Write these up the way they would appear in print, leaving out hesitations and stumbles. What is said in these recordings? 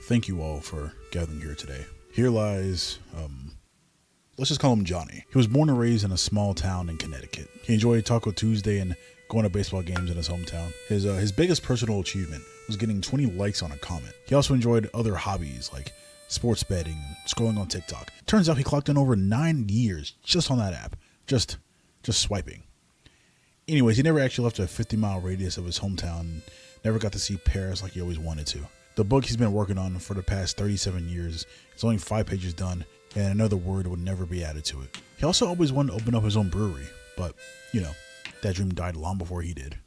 thank you all for gathering here today. Here lies, let's just call him Johnny. He was born and raised in a small town in Connecticut. He enjoyed Taco Tuesday and going to baseball games in his hometown. His biggest personal achievement was getting 20 likes on a comment. He also enjoyed other hobbies like sports betting and scrolling on TikTok. Turns out he clocked in over 9 years just on that app, just swiping. Anyways, he never actually left a 50-mile radius of his hometown and never got to see Paris like he always wanted to. The book he's been working on for the past 37 years is only 5 pages done, and another word would never be added to it. He also always wanted to open up his own brewery, but, that dream died long before he did.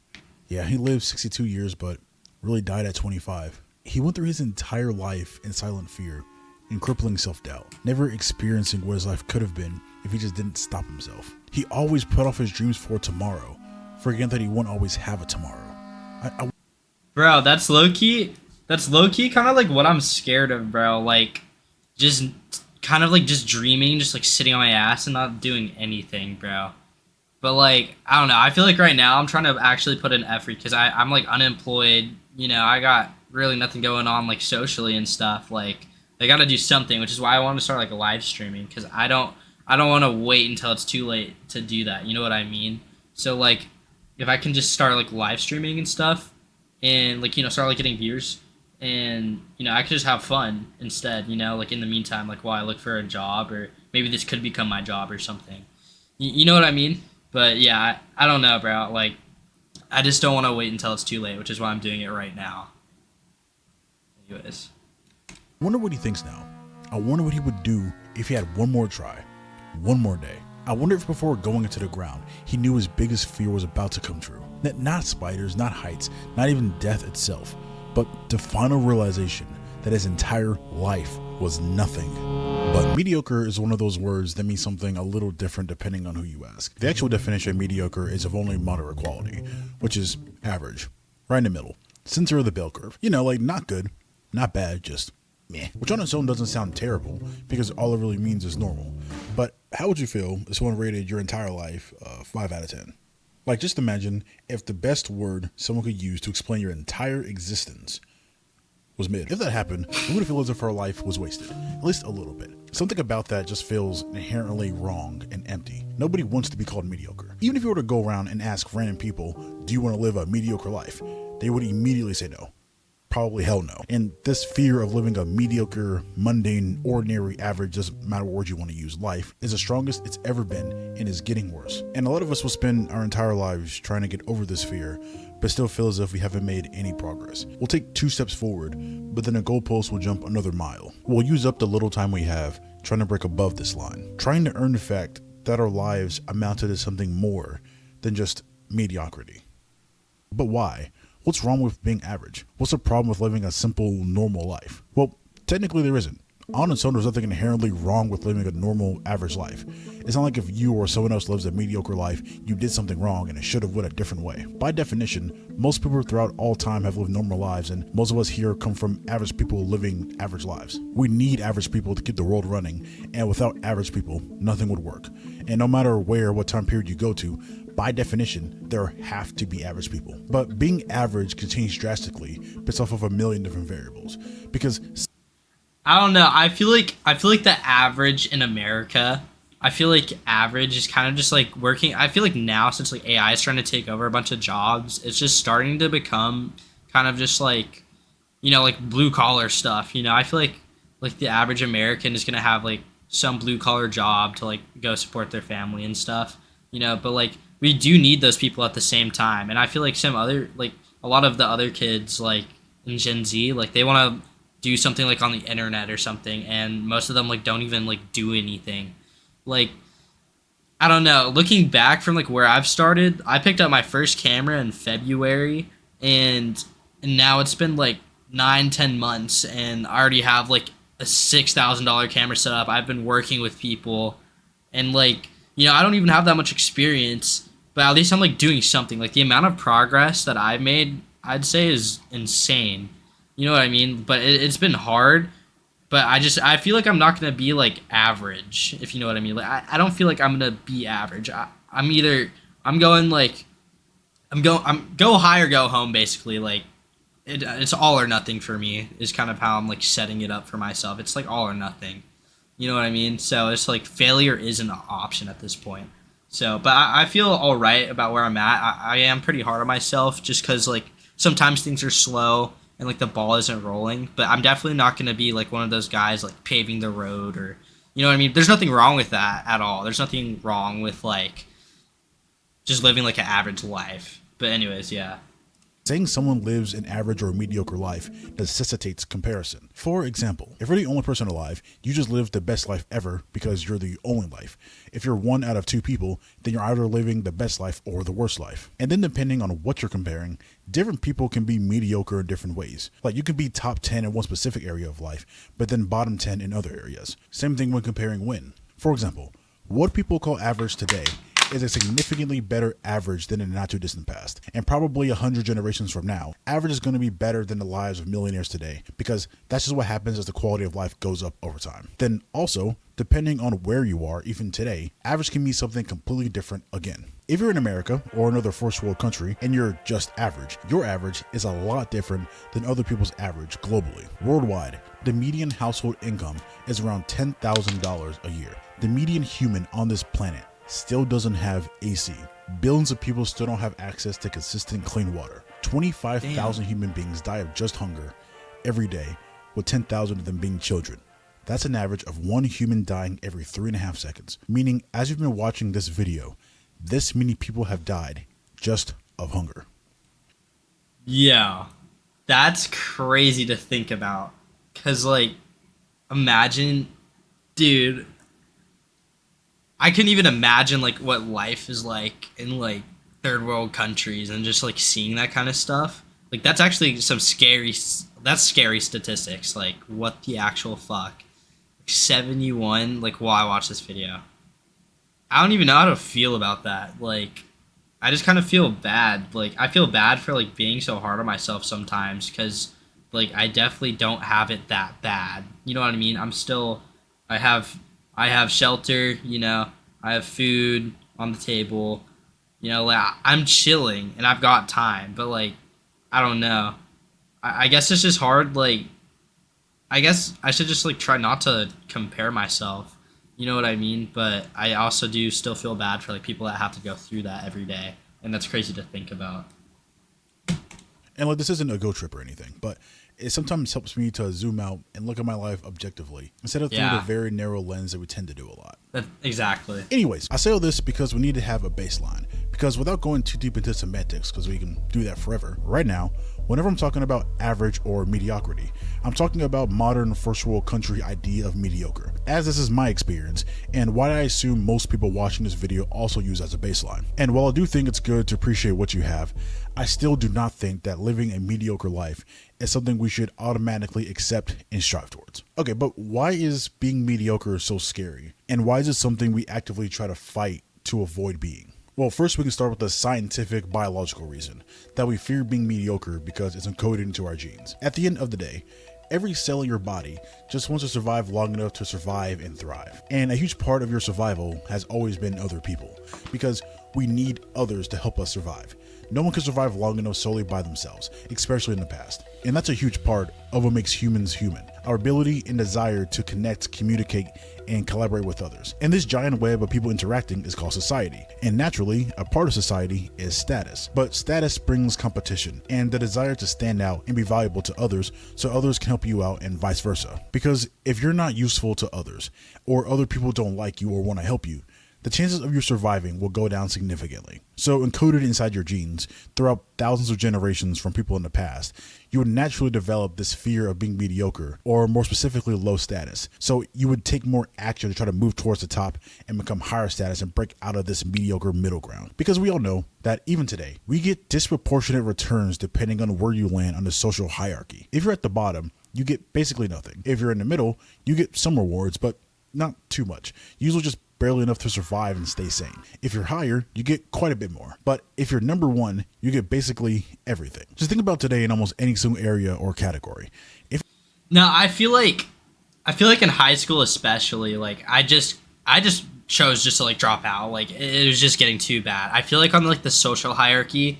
Yeah, he lived 62 years, but really died at 25. He went through his entire life in silent fear and crippling self-doubt, never experiencing what his life could have been if he just didn't stop himself. He always put off his dreams for tomorrow, forgetting that he won't always have a tomorrow. Bro, that's low-key kind of like what I'm scared of, bro. Like, just kind of like just dreaming, just like sitting on my ass and not doing anything, bro. But like, I don't know. I feel like right now I'm trying to actually put in effort because I'm like unemployed. I got really nothing going on like socially and stuff. Like, I got to do something, which is why I want to start like live streaming because I don't want to wait until it's too late to do that. You know what I mean? So like, if I can just start like live streaming and stuff and like, start like getting viewers and, I could just have fun instead, like in the meantime, like while I look for a job or maybe this could become my job or something. You know what I mean? But yeah, I don't know, bro. Like, I just don't want to wait until it's too late, which is why I'm doing it right now. Anyways. I wonder what he thinks now. I wonder what he would do if he had one more try, one more day. I wonder if before going into the ground, he knew his biggest fear was about to come true. Not spiders, not heights, not even death itself, but the final realization that his entire life was nothing. But mediocre is one of those words that means something a little different depending on who you ask. The actual definition of mediocre is of only moderate quality, which is average, right in the middle, center of the bell curve. Like not good, not bad, just meh. Which on its own doesn't sound terrible because all it really means is normal. But how would you feel if someone rated your entire life 5 out of 10? Like, just imagine if the best word someone could use to explain your entire existence was mid. If that happened, we would feel as if our life was wasted, at least a little bit. Something about that just feels inherently wrong and empty. Nobody wants to be called mediocre. Even if you were to go around and ask random people, do you want to live a mediocre life? They would immediately say no. Probably hell no. And this fear of living a mediocre, mundane, ordinary, average, doesn't matter what word you want to use, life is the strongest it's ever been and is getting worse. And a lot of us will spend our entire lives trying to get over this fear, but still feel as if we haven't made any progress. We'll take 2 steps forward, but then a goalpost will jump another mile. We'll use up the little time we have trying to break above this line, trying to earn the fact that our lives amounted to something more than just mediocrity. But why? What's wrong with being average? What's the problem with living a simple, normal life? Well, technically there isn't. On its own, there's nothing inherently wrong with living a normal, average life. It's not like if you or someone else lives a mediocre life, you did something wrong and it should have went a different way. By definition, most people throughout all time have lived normal lives, and most of us here come from average people living average lives. We need average people to keep the world running, and without average people, nothing would work. And no matter where, what time period you go to, by definition, there have to be average people. But being average can change drastically based off of a million different variables. Because I don't know. I feel like the average in America, I feel like average is kind of just like working. I feel like now since like AI is trying to take over a bunch of jobs, it's just starting to become kind of just like, like blue collar stuff. I feel like the average American is going to have like some blue collar job to like go support their family and stuff, but like we do need those people at the same time. And I feel like some other, like a lot of the other kids like in Gen Z, like they want to do something like on the internet or something, and most of them like don't even like do anything. Like, I don't know, looking back from like where I've started, I picked up my first camera in February, and now it's been like 9-10 months and I already have like a $6,000 camera set up. I've been working with people, and like, I don't even have that much experience, but at least I'm like doing something. Like the amount of progress that I've made, I'd say is insane. You know what I mean? But it's been hard. But I feel like I'm not going to be like average, if you know what I mean. Like I don't feel like I'm going to be average. I'm going like, I'm go high or go home, basically. Like it's all or nothing for me is kind of how I'm like setting it up for myself. It's like all or nothing. You know what I mean? So it's like failure isn't an option at this point. So, but I feel all right about where I'm at. I am pretty hard on myself just because like sometimes things are slow and like the ball isn't rolling. But I'm definitely not going to be like one of those guys like paving the road or, you know what I mean? There's nothing wrong with that at all. There's nothing wrong with like just living like an average life. But anyways, yeah. Saying someone lives an average or mediocre life necessitates comparison. For example, if you're the only person alive, you just live the best life ever because you're the only life. If you're one out of two people, then you're either living the best life or the worst life. And then depending on what you're comparing, different people can be mediocre in different ways. Like you can be top 10 in one specific area of life, but then bottom 10 in other areas. Same thing when comparing win. For example, what people call average today is a significantly better average than in the not too distant past. And probably 100 generations from now, average is going to be better than the lives of millionaires today because that's just what happens as the quality of life goes up over time. Then also, depending on where you are, even today, average can mean something completely different again. If you're in America or another first world country and you're just average, your average is a lot different than other people's average globally. Worldwide, the median household income is around $10,000 a year. The median human on this planet still doesn't have AC. Billions of people still don't have access to consistent clean water. 25,000 human beings die of just hunger every day, with 10,000 of them being children. That's an average of one human dying every 3.5 seconds. Meaning, as you've been watching this video, this many people have died just of hunger. Yeah. That's crazy to think about. Cause like, imagine, dude, I couldn't even imagine like what life is like in like third world countries and just like seeing that kind of stuff. Like that's actually that's scary statistics. Like what the actual fuck? Like 71, like while I watch this video. I don't even know how to feel about that. Like I just kind of feel bad. Like I feel bad for like being so hard on myself sometimes cuz like I definitely don't have it that bad. You know what I mean? I have shelter, you know, I have food on the table, you know, like I'm chilling and I've got time, but like, I don't know. I guess it's just hard. Like, I guess I should just like try not to compare myself. You know what I mean? But I also do still feel bad for like people that have to go through that every day. And that's crazy to think about. And like, this isn't a go trip or anything, but it sometimes helps me to zoom out and look at my life objectively instead of through the very narrow lens that we tend to do a lot. Exactly. Anyways, I say all this because we need to have a baseline. Because without going too deep into semantics, because we can do that forever, right now, whenever I'm talking about average or mediocrity, I'm talking about modern first world country idea of mediocre, as this is my experience and what I assume most people watching this video also use as a baseline. And while I do think it's good to appreciate what you have, I still do not think that living a mediocre life is something we should automatically accept and strive towards. Okay, but why is being mediocre so scary? And why is it something we actively try to fight to avoid being? Well, first we can start with the scientific biological reason that we fear being mediocre because it's encoded into our genes. At the end of the day, every cell in your body just wants to survive long enough to survive and thrive. And a huge part of your survival has always been other people because we need others to help us survive. No one can survive long enough solely by themselves, especially in the past. And that's a huge part of what makes humans human. Our ability and desire to connect, communicate, and collaborate with others. And this giant web of people interacting is called society. And naturally, a part of society is status. But status brings competition and the desire to stand out and be valuable to others so others can help you out and vice versa. Because if you're not useful to others, or other people don't like you or want to help you, the chances of you surviving will go down significantly. So encoded inside your genes, throughout thousands of generations from people in the past, you would naturally develop this fear of being mediocre, or more specifically low status. So you would take more action to try to move towards the top and become higher status and break out of this mediocre middle ground. Because we all know that even today, we get disproportionate returns depending on where you land on the social hierarchy. If you're at the bottom, you get basically nothing. If you're in the middle, you get some rewards, but not too much. Usually just barely enough to survive and stay sane. If you're higher, you get quite a bit more. But if you're number one, you get basically everything. Just think about today in almost any single area or category. No, I feel like in high school especially, like I just chose just to like drop out. Like it was just getting too bad. I feel like on like the social hierarchy,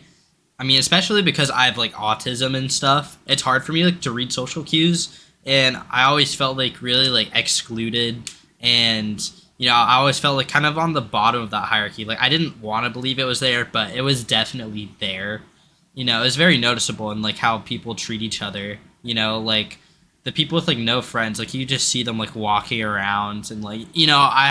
I mean, especially because I have like autism and stuff, it's hard for me like to read social cues, and I always felt like really like excluded, and I always felt like kind of on the bottom of that hierarchy. Like I didn't want to believe it was there, but it was definitely there. It was very noticeable in like how people treat each other. Like the people with like no friends, like you just see them like walking around, and like I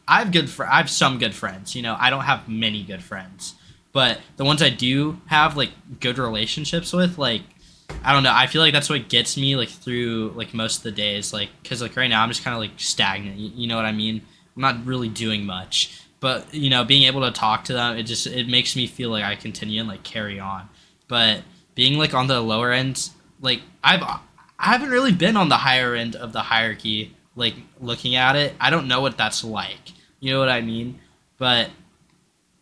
have some good friends. I don't have many good friends, but the ones I do have like good relationships with, like I don't know, I feel like that's what gets me like through like most of the days, like because like right now I'm just kind of like stagnant. You know what I mean? I'm not really doing much, but being able to talk to them, it makes me feel like I continue and like carry on. But being like on the lower end, like I haven't really been on the higher end of the hierarchy. Like looking at it, I don't know what that's like. You know what I mean? But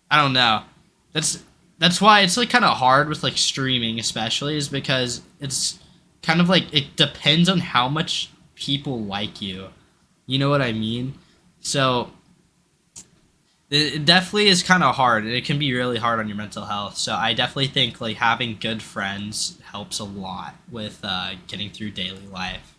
I don't know. That's why it's like kind of hard with like streaming, especially, is because it's kind of like it depends on how much people like you. You know what I mean? So it definitely is kind of hard, and it can be really hard on your mental health. So I definitely think like having good friends helps a lot with getting through daily life.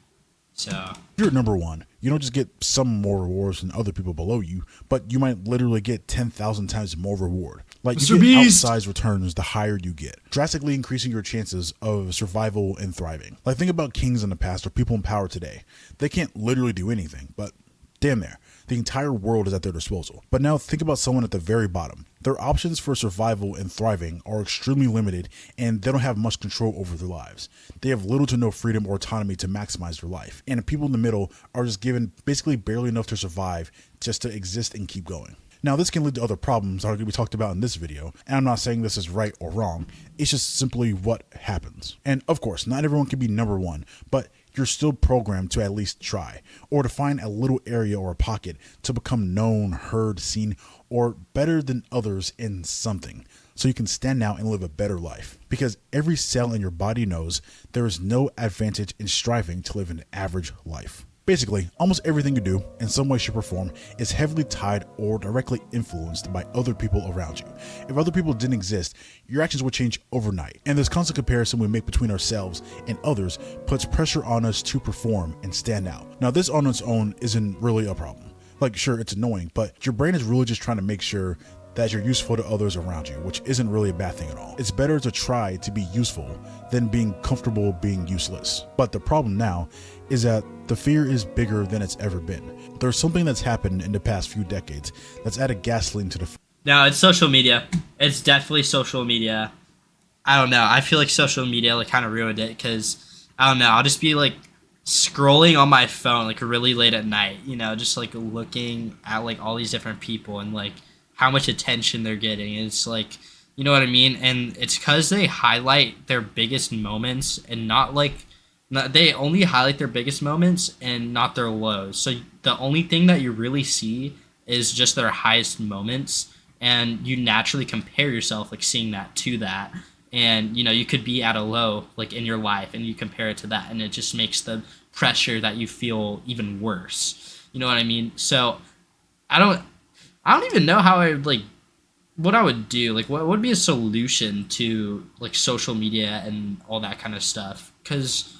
So if you're at number one, you don't just get some more rewards than other people below you, but you might literally get 10,000 times more reward. Like you get outsized returns the higher you get, drastically increasing your chances of survival and thriving. Like think about kings in the past or people in power today. They can't literally do anything, but damn there, the entire world is at their disposal. But now think about someone at the very bottom. Their options for survival and thriving are extremely limited, and they don't have much control over their lives. They have little to no freedom or autonomy to maximize their life. And the people in the middle are just given basically barely enough to survive, just to exist and keep going. Now, this can lead to other problems that are going to be talked about in this video, and I'm not saying this is right or wrong. It's just simply what happens. And of course, not everyone can be number one, but you're still programmed to at least try, or to find a little area or a pocket to become known, heard, seen, or better than others in something, so you can stand out and live a better life. Because every cell in your body knows there is no advantage in striving to live an average life. Basically, almost everything you do, in some way, shape, or form, is heavily tied or directly influenced by other people around you. If other people didn't exist, your actions would change overnight. And this constant comparison we make between ourselves and others puts pressure on us to perform and stand out. Now, this on its own isn't really a problem. Like, sure, it's annoying, but your brain is really just trying to make sure that you're useful to others around you, which isn't really a bad thing at all. It's better to try to be useful than being comfortable being useless. But the problem now is that the fear is bigger than it's ever been. There's something that's happened in the past few decades that's added gasoline to the no, it's social media. It's definitely social media. I don't know. I feel like social media like kind of ruined it, because I don't know. I'll just be like scrolling on my phone like really late at night, just like looking at like all these different people and like how much attention they're getting. And it's like, you know what I mean? And it's because they highlight their biggest moments and they only highlight their biggest moments and not their lows. So the only thing that you really see is just their highest moments, and you naturally compare yourself like seeing that to that. And you could be at a low like in your life, and you compare it to that, and it just makes the pressure that you feel even worse. You know what I mean? So I don't even know how I would like what I would do. Like what would be a solution to like social media and all that kind of stuff? Because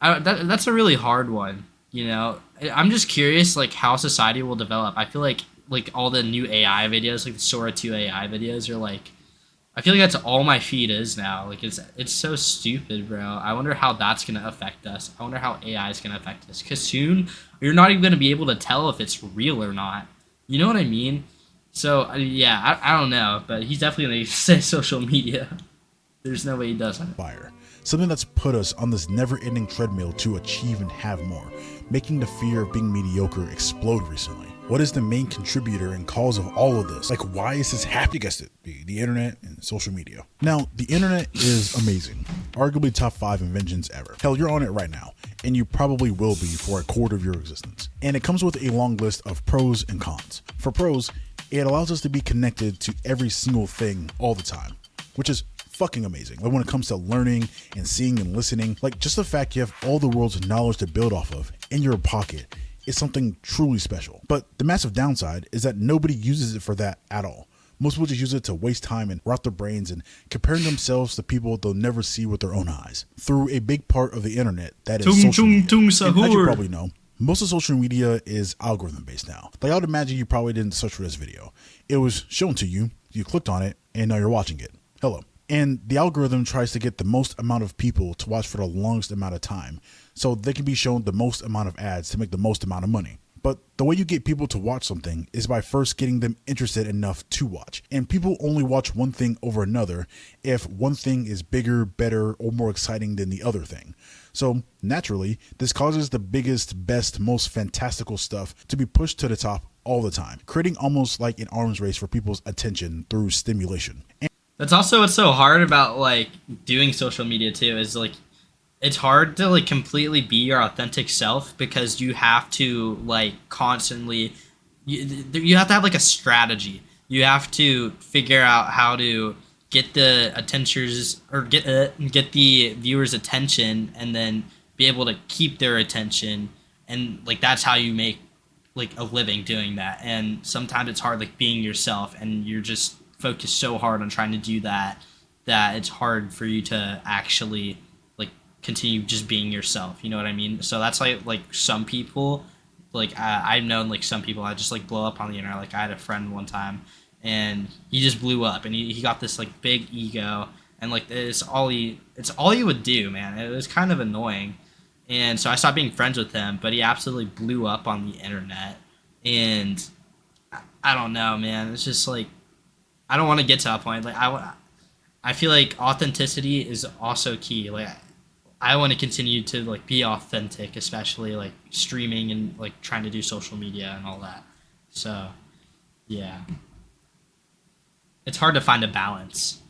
that's a really hard one. I'm just curious like how society will develop. I feel like all the new AI videos, like the Sora 2 AI videos, are like, I feel like that's all my feed is now. Like it's so stupid, bro. I wonder how that's gonna affect us. I wonder how AI is gonna affect us. Cause soon you're not even gonna be able to tell if it's real or not. You know what I mean? So yeah, I don't know, but he's definitely gonna say social media. There's no way he doesn't. Fire. Something that's put us on this never-ending treadmill to achieve and have more, making the fear of being mediocre explode recently. What is the main contributor and cause of all of this? Like, why is this happening? You guessed it, the internet and social media. Now, the internet is amazing. Arguably top 5 inventions ever. Hell, you're on it right now, and you probably will be for a quarter of your existence. And it comes with a long list of pros and cons. For pros, it allows us to be connected to every single thing all the time, which is fucking amazing. Like when it comes to learning and seeing and listening, like just the fact you have all the world's knowledge to build off of in your pocket is something truly special. But the massive downside is that nobody uses it for that at all. Most people just use it to waste time and rot their brains and comparing themselves to people they'll never see with their own eyes. Through a big part of the internet that is social media. And as you probably know, most of social media is algorithm based now. Like I would imagine you probably didn't search for this video. It was shown to you, you clicked on it, and now you're watching it. Hello. And the algorithm tries to get the most amount of people to watch for the longest amount of time, so they can be shown the most amount of ads to make the most amount of money. But the way you get people to watch something is by first getting them interested enough to watch. And people only watch one thing over another if one thing is bigger, better, or more exciting than the other thing. So naturally, this causes the biggest, best, most fantastical stuff to be pushed to the top all the time, creating almost like an arms race for people's attention through stimulation. That's also what's so hard about like doing social media too, is like it's hard to like completely be your authentic self because you have to like constantly you have to have like a strategy. You have to figure out how to get the attentions or get the viewers' attention and then be able to keep their attention, and like that's how you make like a living doing that. And sometimes it's hard like being yourself, and you're just focused so hard on trying to do that it's hard for you to actually like continue just being yourself, you know what I mean? So that's like some people like I've known like some people I just like blow up on the internet. Like I had a friend one time and he just blew up, and he got this like big ego, and like it's all he would do, man. It was kind of annoying, and so I stopped being friends with him. But he absolutely blew up on the internet, and I don't know, man. It's just like I don't want to get to that point. Like I feel like authenticity is also key. Like I want to continue to like be authentic, especially like streaming and like trying to do social media and all that. So yeah, it's hard to find a balance.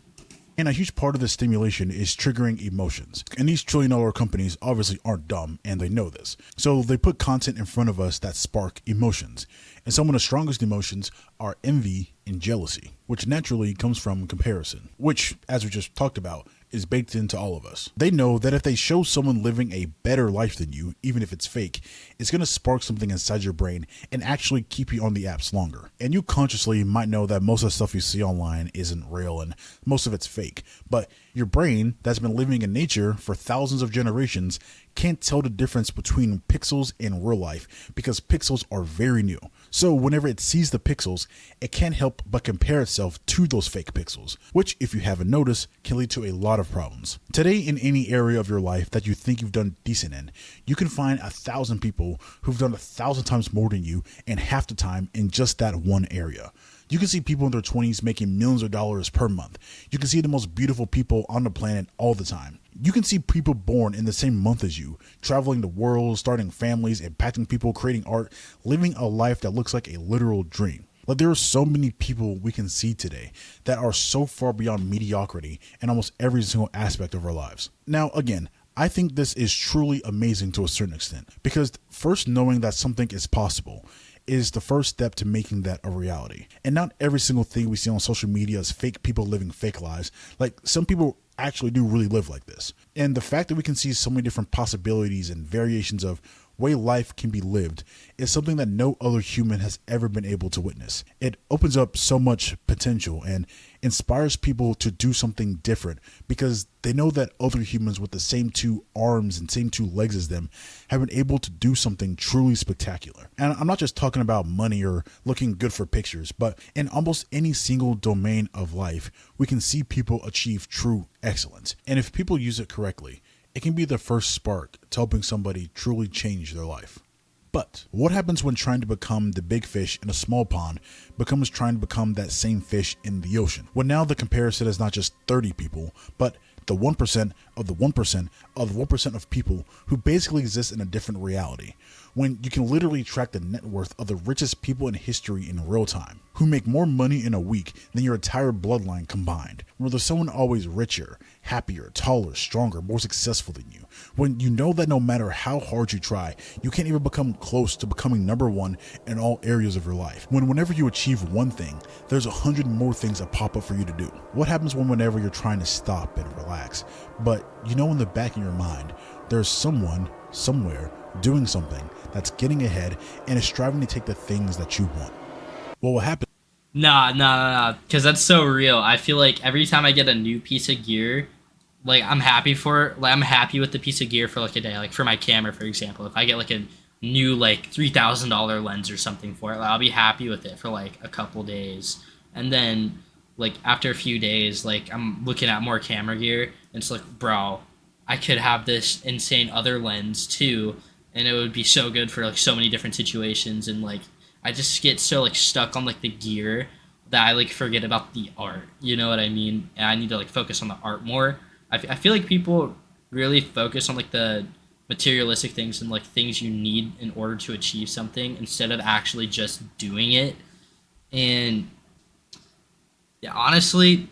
And a huge part of the stimulation is triggering emotions. And these trillion-dollar companies obviously aren't dumb, and they know this. So they put content in front of us that spark emotions. And some of the strongest emotions are envy and jealousy, which naturally comes from comparison, which, as we just talked about, is baked into all of us. They know that if they show someone living a better life than you, even if it's fake, it's going to spark something inside your brain and actually keep you on the apps longer. And you consciously might know that most of the stuff you see online isn't real and most of it's fake, but your brain that's been living in nature for thousands of generations can't tell the difference between pixels and real life because pixels are very new. So whenever it sees the pixels, it can't help but compare itself to those fake pixels, which, if you haven't noticed, can lead to a lot of problems. Today, in any area of your life that you think you've done decent in, you can find 1,000 people who've done 1,000 times more than you and half the time in just that one area. You can see people in their 20s making millions of dollars per month. You can see the most beautiful people on the planet all the time. You can see people born in the same month as you, traveling the world, starting families, impacting people, creating art, living a life that looks like a literal dream. Like there are so many people we can see today that are so far beyond mediocrity in almost every single aspect of our lives. Now, again, I think this is truly amazing to a certain extent, because first knowing that something is possible is the first step to making that a reality. And not every single thing we see on social media is fake people living fake lives. Like some people actually do really live like this. And the fact that we can see so many different possibilities and variations of way life can be lived is something that no other human has ever been able to witness. It opens up so much potential and inspires people to do something different because they know that other humans with the same two arms and same two legs as them have been able to do something truly spectacular. And I'm not just talking about money or looking good for pictures, but in almost any single domain of life, we can see people achieve true excellence. And if people use it correctly, it can be the first spark to helping somebody truly change their life. But what happens when trying to become the big fish in a small pond becomes trying to become that same fish in the ocean? When now the comparison is not just 30 people, but the 1% of the 1% of the 1% of people who basically exist in a different reality. When you can literally track the net worth of the richest people in history in real time, who make more money in a week than your entire bloodline combined. Where there's someone always richer, happier, taller, stronger, more successful than you. When you know that no matter how hard you try, you can't even become close to becoming number one in all areas of your life. Whenever you achieve one thing, there's 100 more things that pop up for you to do. What happens whenever you're trying to stop and relax, but you know in the back of your mind, there's someone, somewhere, doing something that's getting ahead and is striving to take the things that you want? What will happen No, because that's so real. I feel like every time I get a new piece of gear, like I'm happy with the piece of gear for like a day. Like for my camera, for example, if I get like a new like $3,000 lens or something for it, like, I'll be happy with it for like a couple days, and then like after a few days, like I'm looking at more camera gear, and it's like, bro, I could have this insane other lens too, and it would be so good for like so many different situations, and like I just get so like stuck on like the gear that I like forget about the art. You know what I mean? And I need to like focus on the art more. I feel like people really focus on like the materialistic things and like things you need in order to achieve something instead of actually just doing it. And yeah, honestly,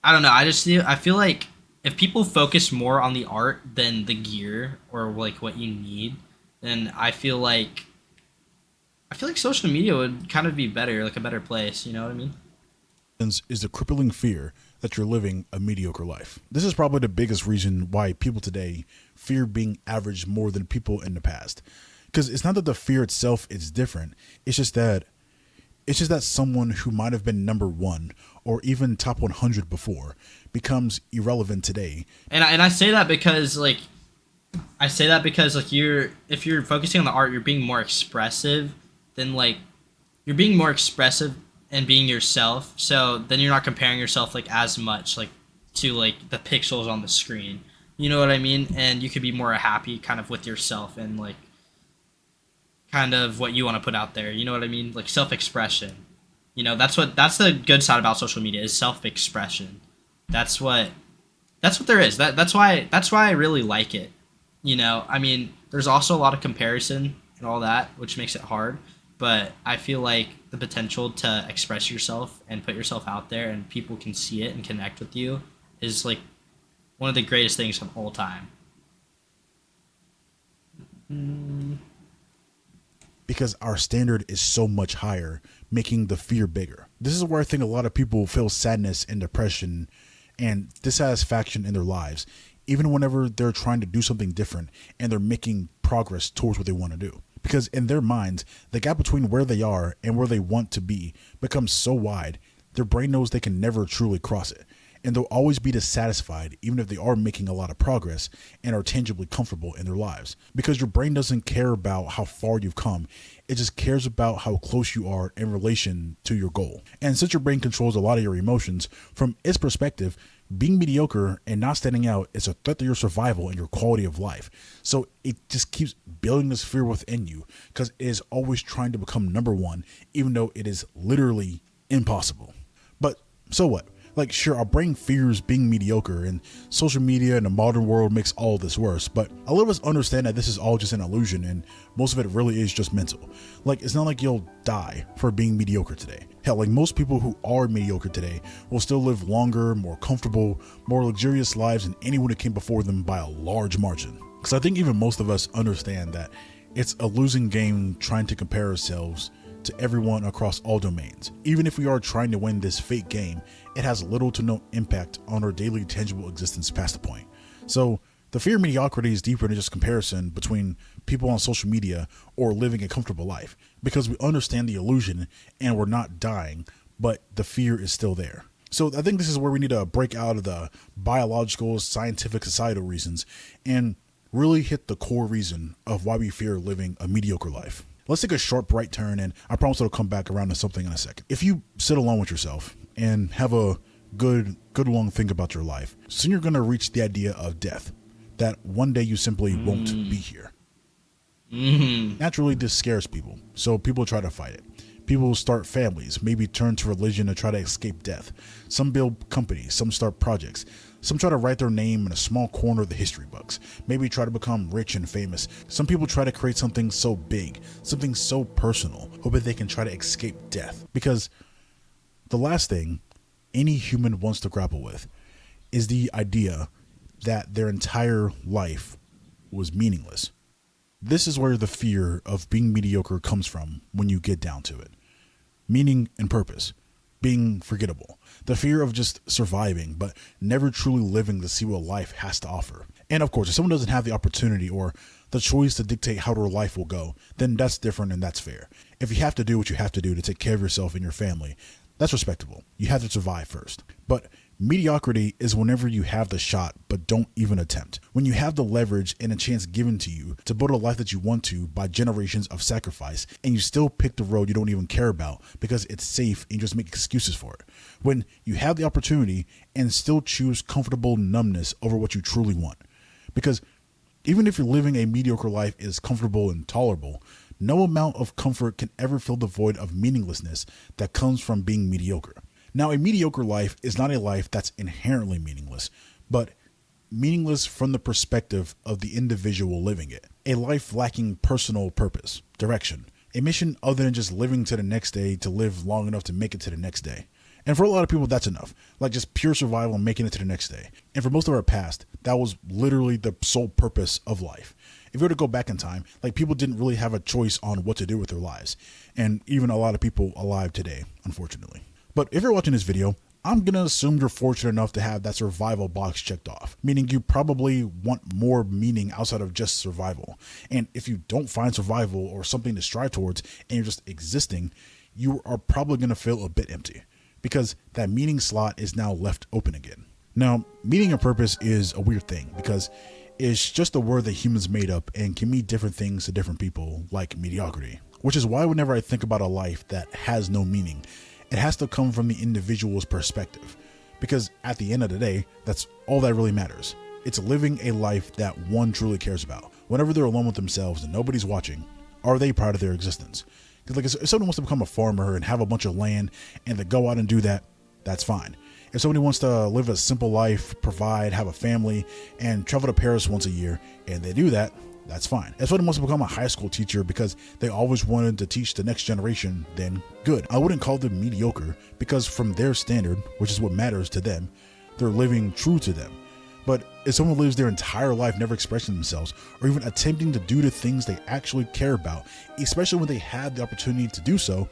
I don't know. I feel like if people focus more on the art than the gear or like what you need, then I feel like social media would kind of be better, like a better place. You know what I mean? Is the crippling fear that you're living a mediocre life. This is probably the biggest reason why people today fear being average more than people in the past. Because it's not that the fear itself is different. It's just that someone who might have been number one or even top 100 before becomes irrelevant today. And I say that because like you're if you're focusing on the art, you're being more expressive than like you're being more expressive and being yourself. So then you're not comparing yourself like as much like to like the pixels on the screen. You know what I mean? And you could be more happy kind of with yourself and like kind of what you want to put out there. You know what I mean? Like self-expression. That's the good side about social media is self-expression. That's what that's what there is. That's why I really like it. I mean, there's also a lot of comparison and all that, which makes it hard. But I feel like the potential to express yourself and put yourself out there and people can see it and connect with you is like one of the greatest things of all time. Mm. Because our standard is so much higher, making the fear bigger. This is where I think a lot of people feel sadness and depression and dissatisfaction in their lives, even whenever they're trying to do something different and they're making progress towards what they want to do. Because in their minds, the gap between where they are and where they want to be becomes so wide, their brain knows they can never truly cross it. And they'll always be dissatisfied, even if they are making a lot of progress and are tangibly comfortable in their lives. Because your brain doesn't care about how far you've come, it just cares about how close you are in relation to your goal. And since your brain controls a lot of your emotions, from its perspective, being mediocre and not standing out is a threat to your survival and your quality of life. So it just keeps building this fear within you because it is always trying to become number one, even though it is literally impossible. But so what? Like, sure, our brain fears being mediocre, and social media and the modern world makes all this worse, but a lot of us understand that this is all just an illusion, and most of it really is just mental. Like, it's not like you'll die for being mediocre today. Hell, like most people who are mediocre today will still live longer, more comfortable, more luxurious lives than anyone who came before them by a large margin. Because I think even most of us understand that it's a losing game trying to compare ourselves to everyone across all domains. Even if we are trying to win this fake game, it has little to no impact on our daily tangible existence past the point. So the fear of mediocrity is deeper than just comparison between people on social media or living a comfortable life, because we understand the illusion and we're not dying, but the fear is still there. So I think this is where we need to break out of the biological, scientific, societal reasons and really hit the core reason of why we fear living a mediocre life. Let's take a sharp right turn, and I promise it'll come back around to something in a second. If you sit alone with yourself and have a good long think about your life, soon you're going to reach the idea of death, that one day you simply won't be here. Naturally, this scares people, so people try to fight it. People start families, maybe turn to religion to try to escape death. Some build companies, some start projects. Some try to write their name in a small corner of the history books, maybe try to become rich and famous. Some people try to create something so big, something so personal, hoping they can try to escape death. Because the last thing any human wants to grapple with is the idea that their entire life was meaningless. This is where the fear of being mediocre comes from when you get down to it. Meaning and purpose. being forgettable, the fear of just surviving, but never truly living to see what life has to offer. And of course, if someone doesn't have the opportunity or the choice to dictate how their life will go, then that's different and that's fair. If you have to do what you have to do to take care of yourself and your family, that's respectable. You have to survive first. But mediocrity is whenever you have the shot but don't even attempt. When you have the leverage and a chance given to you to build a life that you want to by generations of sacrifice, and you still pick the road you don't even care about because it's safe and you just make excuses for it. When you have the opportunity and still choose comfortable numbness over what you truly want. Because even if you're living a mediocre life is comfortable and tolerable, no amount of comfort can ever fill the void of meaninglessness that comes from being mediocre. Now, a mediocre life is not a life that's inherently meaningless, but meaningless from the perspective of the individual living it. A life lacking personal purpose, direction, a mission other than just living to the next day to live long enough to make it to the next day. And for a lot of people, that's enough. Like just pure survival and making it to the next day. And for most of our past, that was literally the sole purpose of life. If you were to go back in time, like people didn't really have a choice on what to do with their lives. And even a lot of people alive today, unfortunately. But if you're watching this video, I'm going to assume you're fortunate enough to have that survival box checked off, meaning you probably want more meaning outside of just survival. And if you don't find survival or something to strive towards and you're just existing, you are probably going to feel a bit empty because that meaning slot is now left open again. Now, meaning and purpose is a weird thing because it's just a word that humans made up and can mean different things to different people, like mediocrity, which is why whenever I think about a life that has no meaning, it has to come from the individual's perspective, because at the end of the day, that's all that really matters. It's living a life that one truly cares about. Whenever they're alone with themselves and nobody's watching, are they proud of their existence? Because like if someone wants to become a farmer and have a bunch of land and they go out and do that, that's fine. If somebody wants to live a simple life, provide, have a family, and travel to Paris once a year, and they do that, that's fine. If somebody wants to become a high school teacher because they always wanted to teach the next generation, then good. I wouldn't call them mediocre because from their standard, which is what matters to them, they're living true to them. But if someone lives their entire life never expressing themselves or even attempting to do the things they actually care about, especially when they have the opportunity to do so,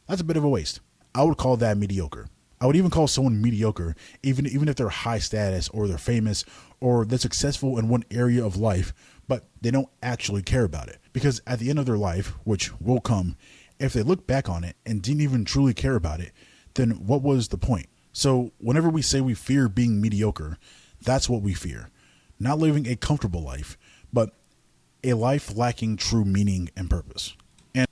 that's a bit of a waste. I would call that mediocre. I would even call someone mediocre, even if they're high status or they're famous or they're successful in one area of life, but they don't actually care about it. Because at the end of their life, which will come, if they look back on it and didn't even truly care about it, then what was the point? So whenever we say we fear being mediocre, that's what we fear. Not living a comfortable life, but a life lacking true meaning and purpose. And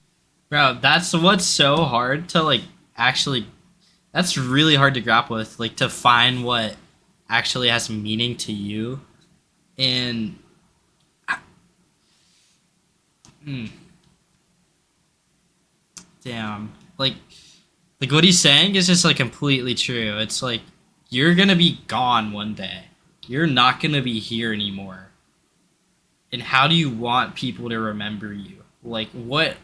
Bro, that's what's so hard to actually. That's really hard to grapple with, to find what actually has meaning to you. And damn, like what he's saying is just completely true. It's you're gonna be gone one day. You're not gonna be here anymore. And how do you want people to remember you? What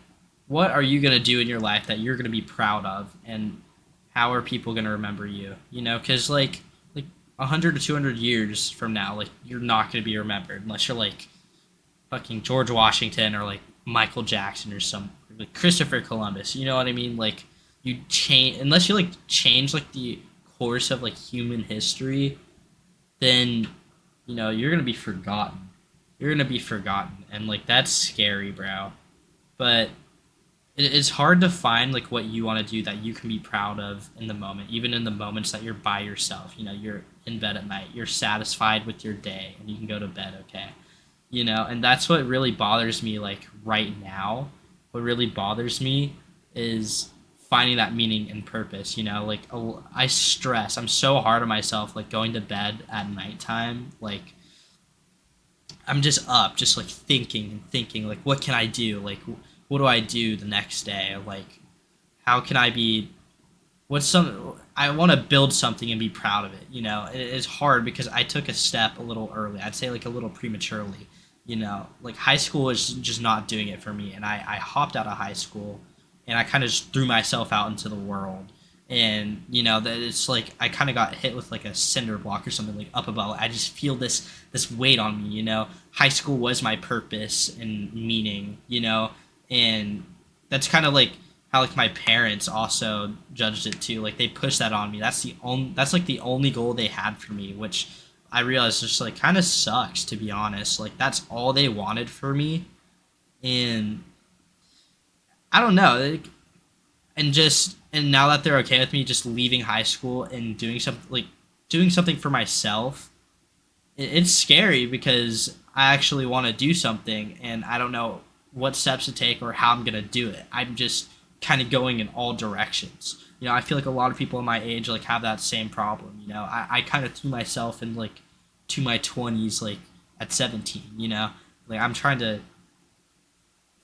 are you gonna do in your life that you're gonna be proud of? And how are people going to remember you? Because 100 to 200 years from now, you're not going to be remembered unless you're fucking George Washington or Michael Jackson or some Christopher Columbus. You know what I mean? You change unless you change the course of human history, then you're going to be forgotten. You're going to be forgotten, and that's scary, bro. But it's hard to find what you want to do that you can be proud of in the moment, even in the moments that you're by yourself. You're in bed at night, you're satisfied with your day, and you can go to bed okay. And that's what really bothers me right now. What really bothers me is finding that meaning and purpose. I stress, I'm so hard on myself going to bed at nighttime. I'm just up just thinking and thinking what can I do, what do I do the next day? How can I be? I want to build something and be proud of it. It's hard because I took a step a little early. I'd say a little prematurely. High school is just not doing it for me, and I hopped out of high school, and I kind of just threw myself out into the world. And that it's I kind of got hit with a cinder block or something up above. I just feel this weight on me. High school was my purpose and meaning. And that's kind of how like my parents also judged it too. Like they pushed that on me. That's like the only goal they had for me, which I realized just like kind of sucks, to be honest. Like that's all they wanted for me, and I don't know. Like, and now that they're okay with me just leaving high school and doing something for myself, it's scary because I actually want to do something and I don't know what steps to take or how I'm gonna do it. I'm just kind of going in all directions. I feel like a lot of people in my age like have that same problem. I kind of threw myself in like to my 20s like at 17. Like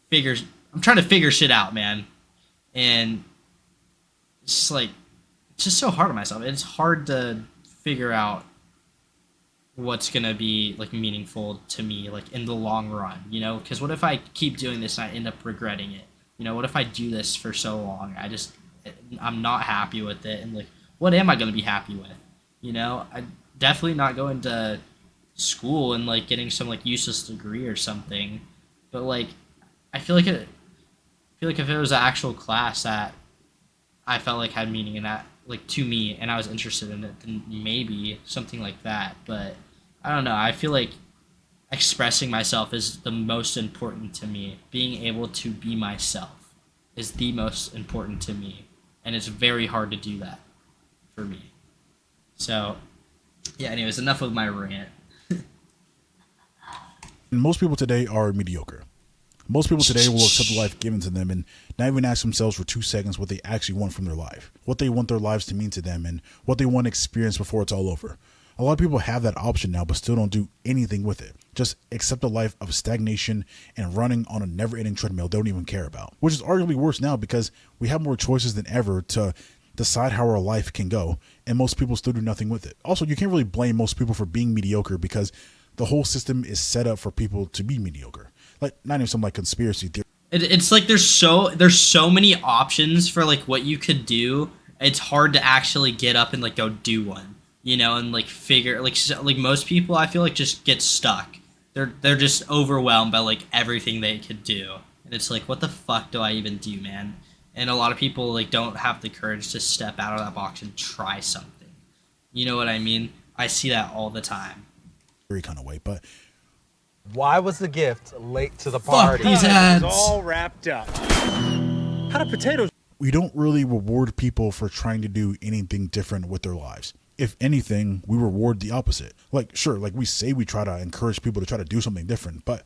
figure I'm trying to figure shit out, man, and it's just so hard on myself. It's hard to figure out what's gonna be like meaningful to me like in the long run, because what if I keep doing this and I end up regretting it? What if I do this for so long, I'm not happy with it, and like what am I gonna be happy with? I definitely not going to school and like getting some like useless degree or something, but like I feel like if it was an actual class that I felt like had meaning in that, like to me, and I was interested in it, then maybe something like that. But I don't know. I feel like expressing myself is the most important to me. Being able to be myself is the most important to me, and it's very hard to do that for me. So, yeah. Anyways, enough of my rant. And most people today are mediocre. Most people today will accept the life given to them and not even ask themselves for 2 seconds what they actually want from their life, what they want their lives to mean to them, and what they want to experience before it's all over. A lot of people have that option now, but still don't do anything with it. Just accept a life of stagnation and running on a never-ending treadmill they don't even care about, which is arguably worse now because we have more choices than ever to decide how our life can go, and most people still do nothing with it. Also, you can't really blame most people for being mediocre because the whole system is set up for people to be mediocre. Like, not even some like conspiracy theory. It's like there's so many options for like what you could do. It's hard to actually get up and like go do one, and like figure like most people I feel like just get stuck. They're just overwhelmed by like everything they could do, and it's like what the fuck do I even do, man? And a lot of people like don't have the courage to step out of that box and try something. You know what I mean? I see that all the time. Kind of way, but why was the gift late to the party? Fuck these ads. It was all wrapped up. How do potatoes? We don't really reward people for trying to do anything different with their lives. If anything, we reward the opposite. Like, sure, like we say we try to encourage people to try to do something different, but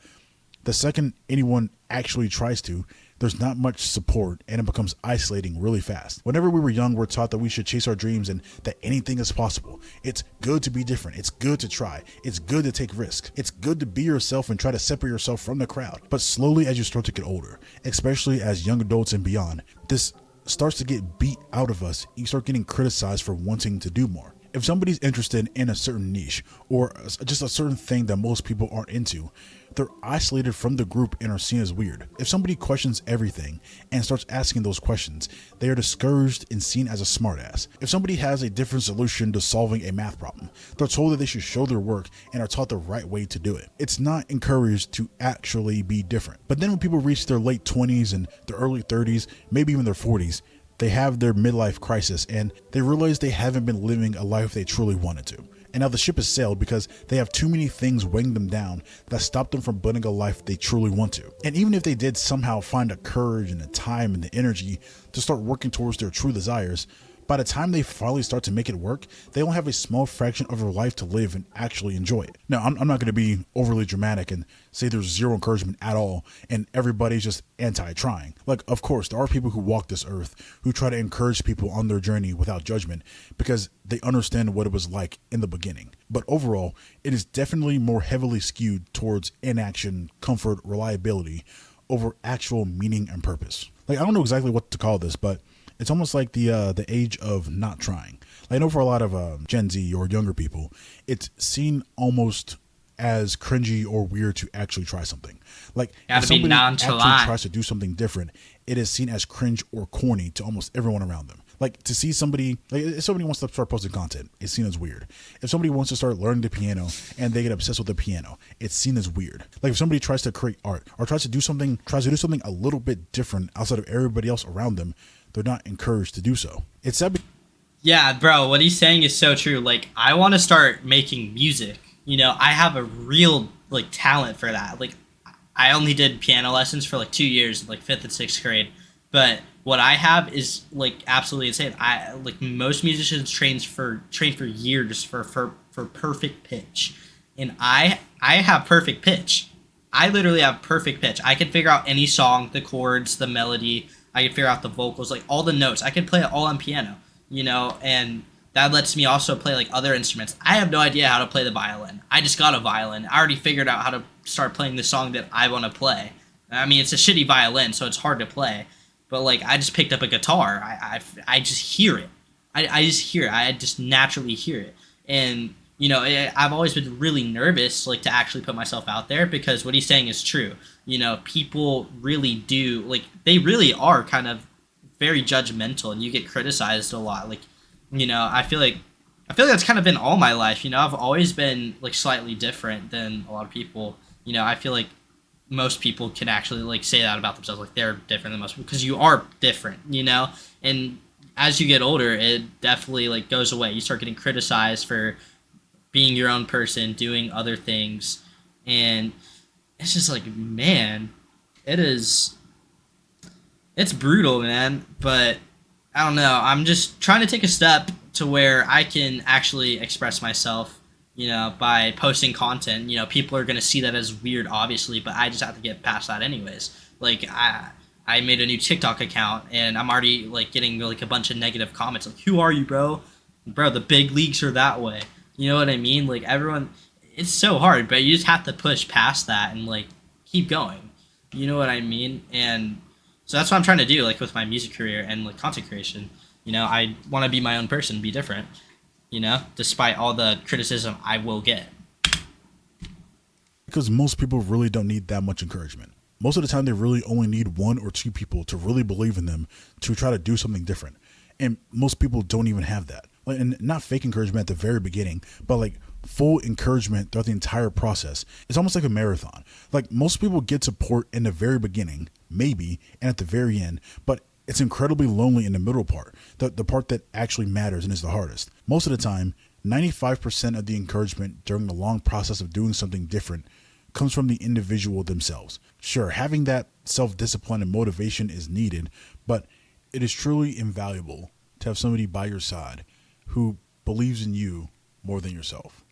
the second anyone actually tries to, there's not much support and it becomes isolating really fast. Whenever we were young, we're taught that we should chase our dreams and that anything is possible. It's good to be different. It's good to try. It's good to take risks. It's good to be yourself and try to separate yourself from the crowd. But slowly as you start to get older, especially as young adults and beyond, this starts to get beat out of us. You start getting criticized for wanting to do more. If somebody's interested in a certain niche or just a certain thing that most people aren't into, they're isolated from the group and are seen as weird. If somebody questions everything and starts asking those questions, they are discouraged and seen as a smartass. If somebody has a different solution to solving a math problem, they're told that they should show their work and are taught the right way to do it. It's not encouraged to actually be different. But then when people reach their late 20s and their early 30s, maybe even their 40s, they have their midlife crisis and they realize they haven't been living a life they truly wanted to. And now the ship has sailed because they have too many things weighing them down that stop them from building a life they truly want to. And even if they did somehow find the courage and the time and the energy to start working towards their true desires, by the time they finally start to make it work, they only have a small fraction of their life to live and actually enjoy it. Now, I'm not going to be overly dramatic and say there's zero encouragement at all and everybody's just anti-trying. Like, of course, there are people who walk this earth who try to encourage people on their journey without judgment because they understand what it was like in the beginning. But overall, it is definitely more heavily skewed towards inaction, comfort, reliability over actual meaning and purpose. Like, I don't know exactly what to call this, but it's almost like the age of not trying. Like, I know for a lot of Gen Z or younger people, it's seen almost as cringy or weird to actually try something. Like, if somebody actually tries to do something different, it is seen as cringe or corny to almost everyone around them. Like to see somebody, like if somebody wants to start posting content, it's seen as weird. If somebody wants to start learning the piano and they get obsessed with the piano, it's seen as weird. Like if somebody tries to create art or tries to do something a little bit different outside of everybody else around them, they're not encouraged to do so. It's sad. Yeah, bro, what he's saying is so true. Like, I want to start making music. You know, I have a real, like, talent for that. Like, I only did piano lessons for, like, 2 years, like, 5th and 6th grade. But what I have is, like, absolutely insane. Like, most musicians train for years for perfect pitch. And I have perfect pitch. I literally have perfect pitch. I can figure out any song, the chords, the melody. I can figure out the vocals, like, all the notes. I can play it all on piano. You know, and that lets me also play like other instruments. I have no idea how to play the violin. I just got a violin. I already figured out how to start playing the song that I want to play. I mean, it's a shitty violin, so it's hard to play. But like, I just picked up a guitar. I just hear it. I just hear it. I just naturally hear it. And you know, I've always been really nervous, like, to actually put myself out there because what he's saying is true. You know, people really do, like, they really are kind of very judgmental, and you get criticized a lot. Like, you know, I feel like that's kind of been all my life. You know, I've always been like slightly different than a lot of people. You know, I feel like most people can actually like say that about themselves, like they're different than most people because you are different. You know, and as you get older, it definitely like goes away. You start getting criticized for being your own person, doing other things, and it's just like, man, it's brutal, man, but I don't know. I'm just trying to take a step to where I can actually express myself, you know, by posting content. You know, people are going to see that as weird, obviously, but I just have to get past that anyways. Like, I made a new TikTok account, and I'm already, like, getting, like, a bunch of negative comments. Like, who are you, bro? Bro, the big leagues are that way. You know what I mean? Like, everyone, it's so hard, but you just have to push past that and, like, keep going. You know what I mean? And so that's what I'm trying to do, like, with my music career and, like, content creation. You know, I want to be my own person, be different, you know, despite all the criticism I will get. Because most people really don't need that much encouragement. Most of the time, they really only need 1 or 2 people to really believe in them to try to do something different. And most people don't even have that. And not fake encouragement at the very beginning, but like full encouragement throughout the entire process. It's almost like a marathon. Like most people get support in the very beginning, maybe, and at the very end, but it's incredibly lonely in the middle part, the part that actually matters and is the hardest. Most of the time, 95% of the encouragement during the long process of doing something different comes from the individual themselves. Sure, having that self-discipline and motivation is needed, but it is truly invaluable to have somebody by your side who believes in you more than yourself.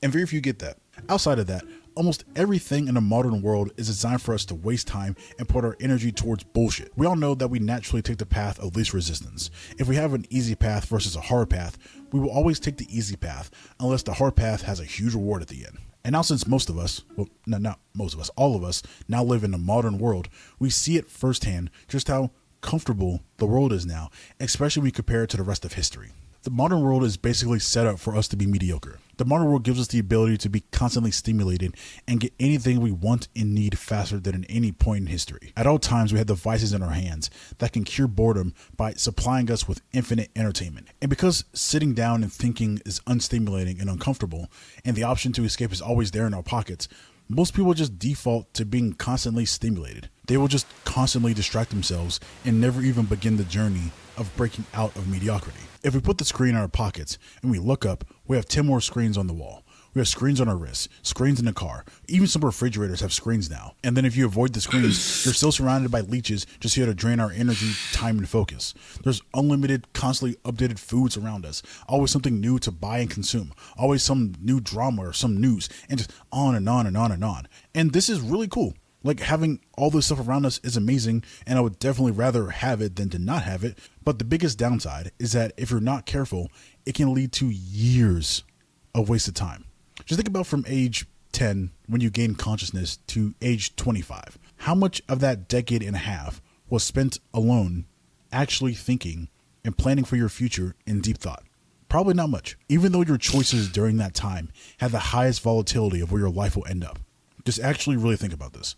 And very few get that. Outside of that, almost everything in the modern world is designed for us to waste time and put our energy towards bullshit. We all know that we naturally take the path of least resistance. If we have an easy path versus a hard path, we will always take the easy path unless the hard path has a huge reward at the end. And now since most of us, well, not most of us, all of us now live in the modern world, we see it firsthand just how comfortable the world is now, especially when we compare it to the rest of history. The modern world is basically set up for us to be mediocre. The modern world gives us the ability to be constantly stimulated and get anything we want and need faster than at any point in history. At all times, we have devices in our hands that can cure boredom by supplying us with infinite entertainment. And because sitting down and thinking is unstimulating and uncomfortable, and the option to escape is always there in our pockets, most people just default to being constantly stimulated. They will just constantly distract themselves and never even begin the journey of breaking out of mediocrity. If we put the screen in our pockets and we look up, we have 10 more screens on the wall. We have screens on our wrists, screens in the car. Even some refrigerators have screens now. And then if you avoid the screens, you're still surrounded by leeches just here to drain our energy, time, and focus. There's unlimited, constantly updated foods around us. Always something new to buy and consume. Always some new drama or some news, and just on and on and on and on. And this is really cool. Like, having all this stuff around us is amazing, and I would definitely rather have it than to not have it. But the biggest downside is that if you're not careful, it can lead to years of wasted time. Just think about from age 10, when you gain consciousness, to age 25. How much of that decade and a half was spent alone, actually thinking and planning for your future in deep thought? Probably not much, even though your choices during that time have the highest volatility of where your life will end up. Just actually really think about this.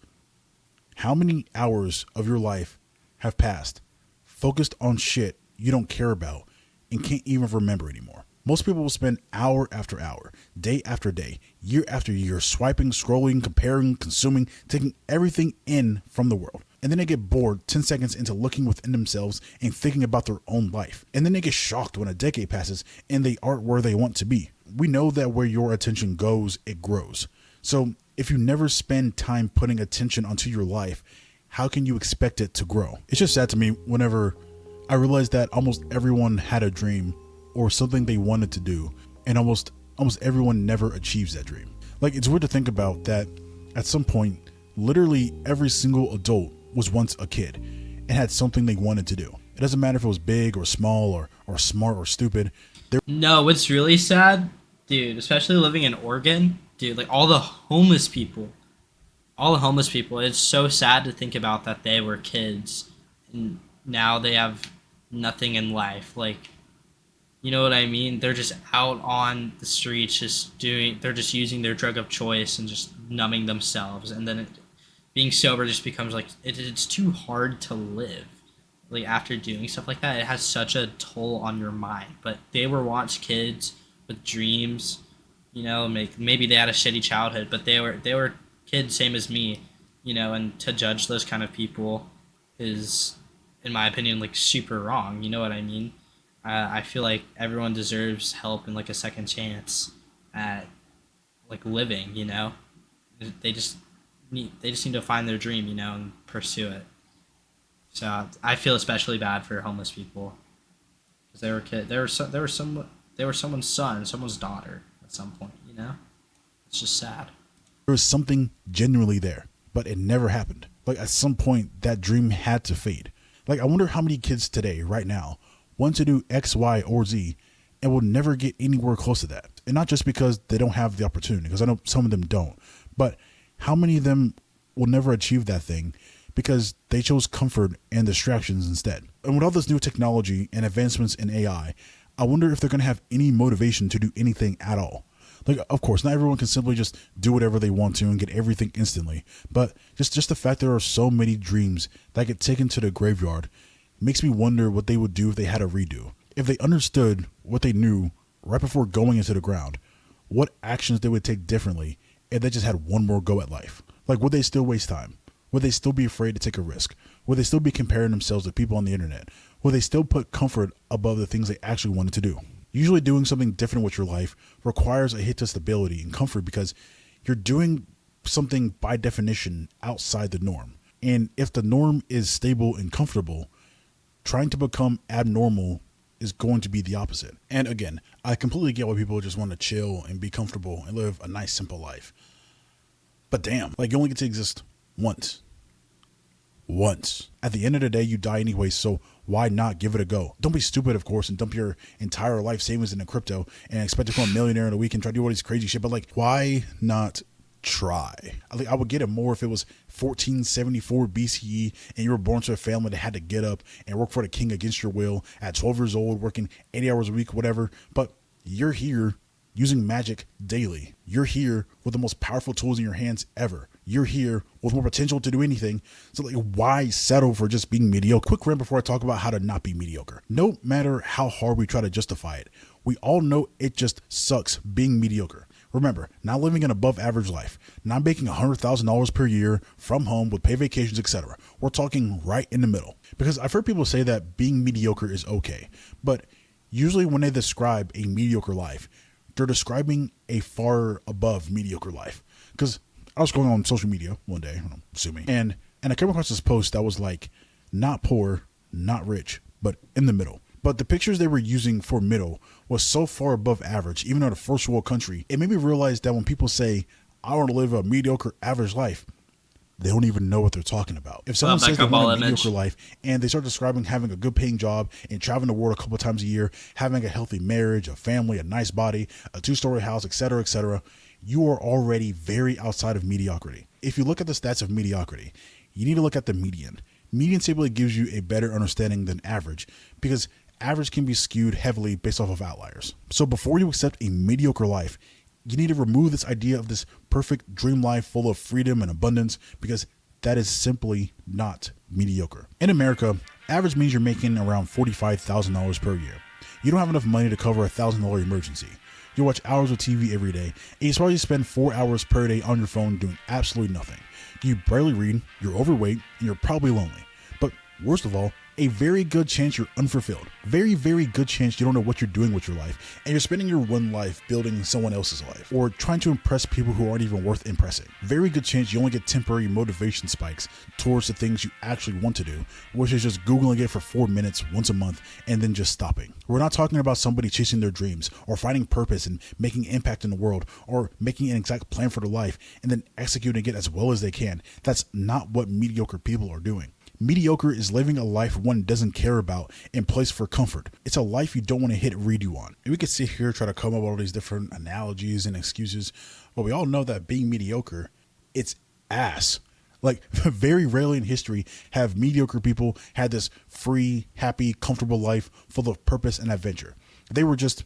How many hours of your life have passed focused on shit you don't care about and can't even remember anymore. Most people will spend hour after hour, day after day, year after year, swiping, scrolling, comparing, consuming, taking everything in from the world. And then they get bored 10 seconds into looking within themselves and thinking about their own life. And then they get shocked when a decade passes and they aren't where they want to be. We know that where your attention goes, it grows. So if you never spend time putting attention onto your life, how can you expect it to grow? It's just sad to me whenever I realize that almost everyone had a dream or something they wanted to do, and almost everyone never achieves that dream. Like, it's weird to think about that at some point, literally every single adult was once a kid and had something they wanted to do. It doesn't matter if it was big or small or smart or stupid. No, what's really sad, dude, especially living in Oregon, dude, like all the homeless people, it's so sad to think about that they were kids and now they have nothing in life. Like, you know what I mean? They're just out on the streets, they're just using their drug of choice and just numbing themselves. And then being sober just becomes like, it's too hard to live. Like, after doing stuff like that, it has such a toll on your mind. But they were once kids with dreams, you know, maybe they had a shitty childhood, but they were kids same as me, you know, and to judge those kind of people is, in my opinion, like super wrong. You know what I mean? I feel like everyone deserves help and like a second chance at like living, you know. They just need to find their dream, you know, and pursue it. So I feel especially bad for homeless people because they were kids. They were someone's son, someone's daughter at some point, you know. It's just sad. There was something genuinely there, but it never happened. Like, at some point, that dream had to fade. Like, I wonder how many kids today, right now, want to do X, Y, or Z and will never get anywhere close to that. And not just because they don't have the opportunity, because I know some of them don't, but how many of them will never achieve that thing because they chose comfort and distractions instead. And with all this new technology and advancements in AI, I wonder if they're going to have any motivation to do anything at all. Like, of course, not everyone can simply just do whatever they want to and get everything instantly. But just the fact there are so many dreams that get taken to the graveyard makes me wonder what they would do if they had a redo. If they understood what they knew right before going into the ground, what actions they would take differently if they just had one more go at life. Like, would they still waste time? Would they still be afraid to take a risk? Would they still be comparing themselves to people on the internet? Would they still put comfort above the things they actually wanted to do? Usually doing something different with your life requires a hit to stability and comfort because you're doing something by definition outside the norm. And if the norm is stable and comfortable, trying to become abnormal is going to be the opposite. And again, I completely get why people just want to chill and be comfortable and live a nice, simple life. But damn, like, you only get to exist once. At the end of the day, you die anyway, so why not give it a go? Don't be stupid, of course, and dump your entire life savings into crypto and expect to become a millionaire in a week and try to do all these crazy shit. But like, why not try? I would get it more if it was 1474 BCE and you were born to a family that had to get up and work for the king against your will at 12 years old, working 80 hours a week, whatever. But you're here using magic daily. You're here with the most powerful tools in your hands ever. You're here with more potential to do anything. So like, why settle for just being mediocre? Quick rant before I talk about how to not be mediocre. No matter how hard we try to justify it, we all know it just sucks being mediocre. Remember, not living an above average life, not making $100,000 per year from home with paid vacations, etc. We're talking right in the middle. Because I've heard people say that being mediocre is okay, but usually when they describe a mediocre life, they're describing a far above mediocre life. Because I was going on social media one day, sue me, and I came across this post that was like, not poor, not rich, but in the middle. But the pictures they were using for middle was so far above average, even in a first world country, it made me realize that when people say, I want to live a mediocre average life, they don't even know what they're talking about. If someone says they want a mediocre life and they start describing having a good paying job and traveling the world a couple of times a year, having a healthy marriage, a family, a nice body, a 2-story house, etc., you are already very outside of mediocrity. If you look at the stats of mediocrity, you need to look at the median. Median simply gives you a better understanding than average because average can be skewed heavily based off of outliers. So before you accept a mediocre life, you need to remove this idea of this perfect dream life full of freedom and abundance because that is simply not mediocre. In America, Average means you're making around $45,000 per year. You don't have enough money to cover a $1,000 emergency. You watch hours of TV every day, and you probably spend 4 hours per day on your phone doing absolutely nothing. You barely read, you're overweight, and you're probably lonely. But worst of all, a very good chance you're unfulfilled. Very, very good chance you don't know what you're doing with your life, and you're spending your one life building someone else's life, or trying to impress people who aren't even worth impressing. Very good chance you only get temporary motivation spikes towards the things you actually want to do, which is just Googling it for 4 minutes once a month and then just stopping. We're not talking about somebody chasing their dreams, or finding purpose and making impact in the world, or making an exact plan for their life and then executing it as well as they can. That's not what mediocre people are doing. Mediocre is living a life one doesn't care about and plays for comfort. It's a life you don't want to hit redo on. And we could sit here try to come up with all these different analogies and excuses, but we all know that being mediocre, it's ass. Like, very rarely in history have mediocre people had this free, happy, comfortable life full of purpose and adventure. They were just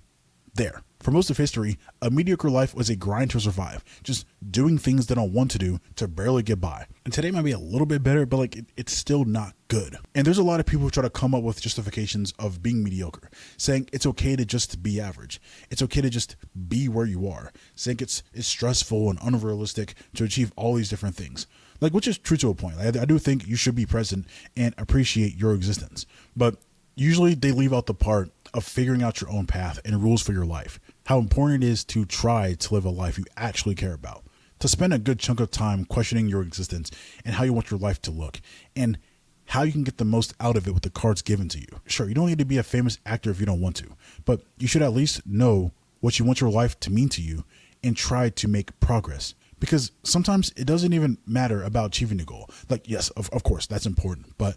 there. For most of history, a mediocre life was a grind to survive, just doing things they don't want to do to barely get by. And today might be a little bit better, but it's still not good. And there's a lot of people who try to come up with justifications of being mediocre, saying it's okay to just be average. It's okay to just be where you are, saying it's stressful and unrealistic to achieve all these different things. Which is true to a point. I do think you should be present and appreciate your existence, but usually they leave out the part of figuring out your own path and rules for your life. How important it is to try to live a life you actually care about. To spend a good chunk of time questioning your existence and how you want your life to look, and how you can get the most out of it with the cards given to you. Sure, you don't need to be a famous actor if you don't want to, but you should at least know what you want your life to mean to you and try to make progress. Because sometimes it doesn't even matter about achieving the goal. Yes, of course, that's important, but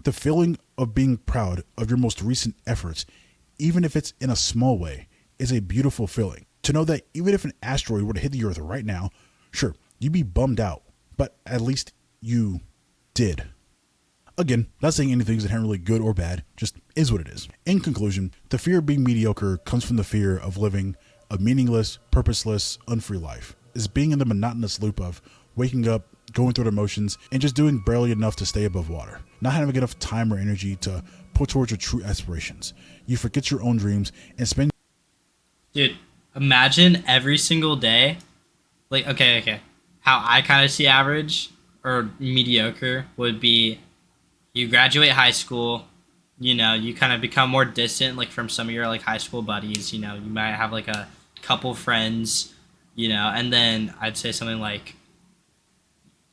the feeling of being proud of your most recent efforts, even if it's in a small way, is a beautiful feeling. To know that even if an asteroid were to hit the Earth right now, sure, you'd be bummed out, but at least you did. Again, not saying anything's inherently good or bad, just is what it is. In conclusion, the fear of being mediocre comes from the fear of living a meaningless, purposeless, unfree life. Is being in the monotonous loop of waking up, going through the motions, and just doing barely enough to stay above water. Not having enough time or energy to put towards your true aspirations. You forget your own dreams and spend... Dude, imagine every single day, okay. How I kind of see average or mediocre would be you graduate high school, you kind of become more distant, from some of your, high school buddies, you might have, a couple friends, and then I'd say something like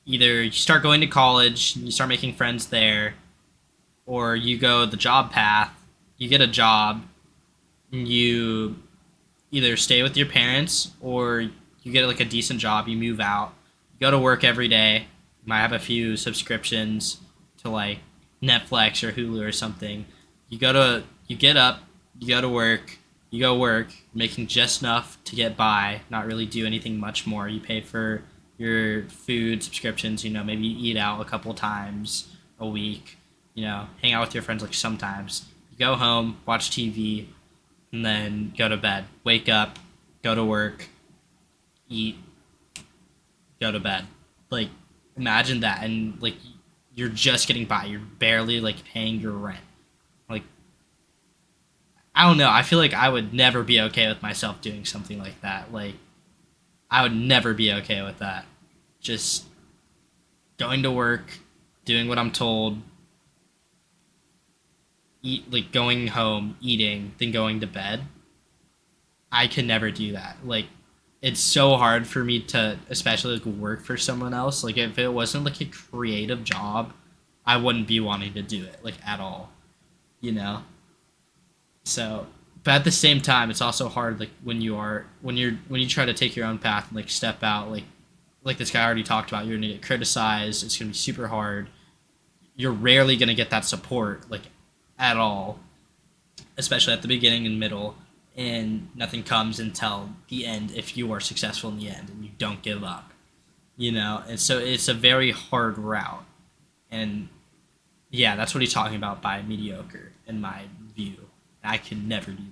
either you start going to college, you start making friends there, or you go the job path, you get a job, you either stay with your parents or you get a decent job, you move out, you go to work every day, you might have a few subscriptions to Netflix or Hulu or something. You get up, you go to work, making just enough to get by, not really do anything much more. You pay for your food subscriptions, maybe you eat out a couple times a week, hang out with your friends sometimes. You go home, watch TV, and then go to bed. Wake up, go to work, eat, go to bed. Imagine that, and you're just getting by. You're barely paying your rent. I don't know. I feel like I would never be okay with myself doing something like that. I would never be okay with that. Just going to work, doing what I'm told, going home, eating, then going to bed. I could never do that. It's so hard for me to, especially work for someone else. If it wasn't a creative job, I wouldn't be wanting to do it at all. So, but at the same time, it's also hard when you try to take your own path and step out like this guy already talked about. You're gonna get criticized. It's gonna be super hard. You're rarely gonna get that support at all, especially at the beginning and middle, and nothing comes until the end if you are successful in the end and you don't give up. And so it's a very hard route, and yeah, that's what he's talking about by mediocre in my view. I can never do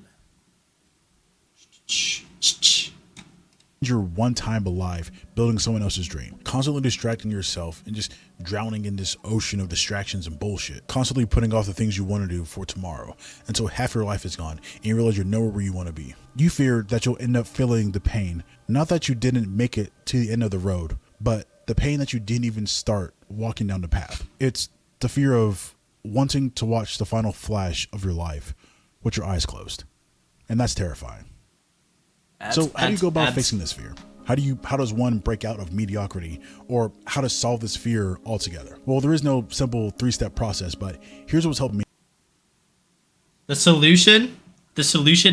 that. your one time alive building someone else's dream, constantly distracting yourself and just drowning in this ocean of distractions and bullshit, constantly putting off the things you want to do for tomorrow until half your life is gone and you realize you're nowhere where you want to be. You fear that you'll end up feeling the pain, not that you didn't make it to the end of the road, but the pain that you didn't even start walking down the path. It's the fear of wanting to watch the final flash of your life with your eyes closed. And that's terrifying. So how do you go about fixing this fear? How does one break out of mediocrity, or how to solve this fear altogether? Well, there is no simple 3-step process, but here's what's helped me. The solution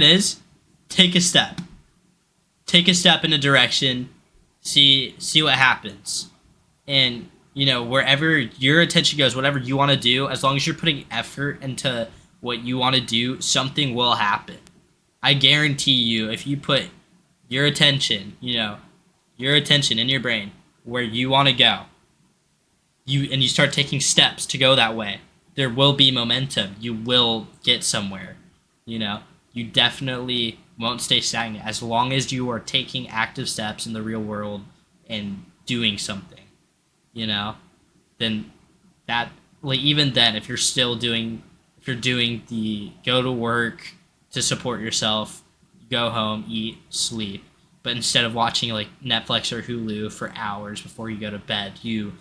is take a step. Take a step in a direction, see what happens. And, wherever your attention goes, whatever you want to do, as long as you're putting effort into what you want to do, something will happen. I guarantee you, if you put your attention in your brain where you want to go, you start taking steps to go that way, there will be momentum. You will get somewhere. You definitely won't stay stagnant as long as you are taking active steps in the real world and doing something. Then that, even then, if you're doing the go to work to support yourself, go home, eat, sleep. But instead of watching Netflix or Hulu for hours before you go to bed, you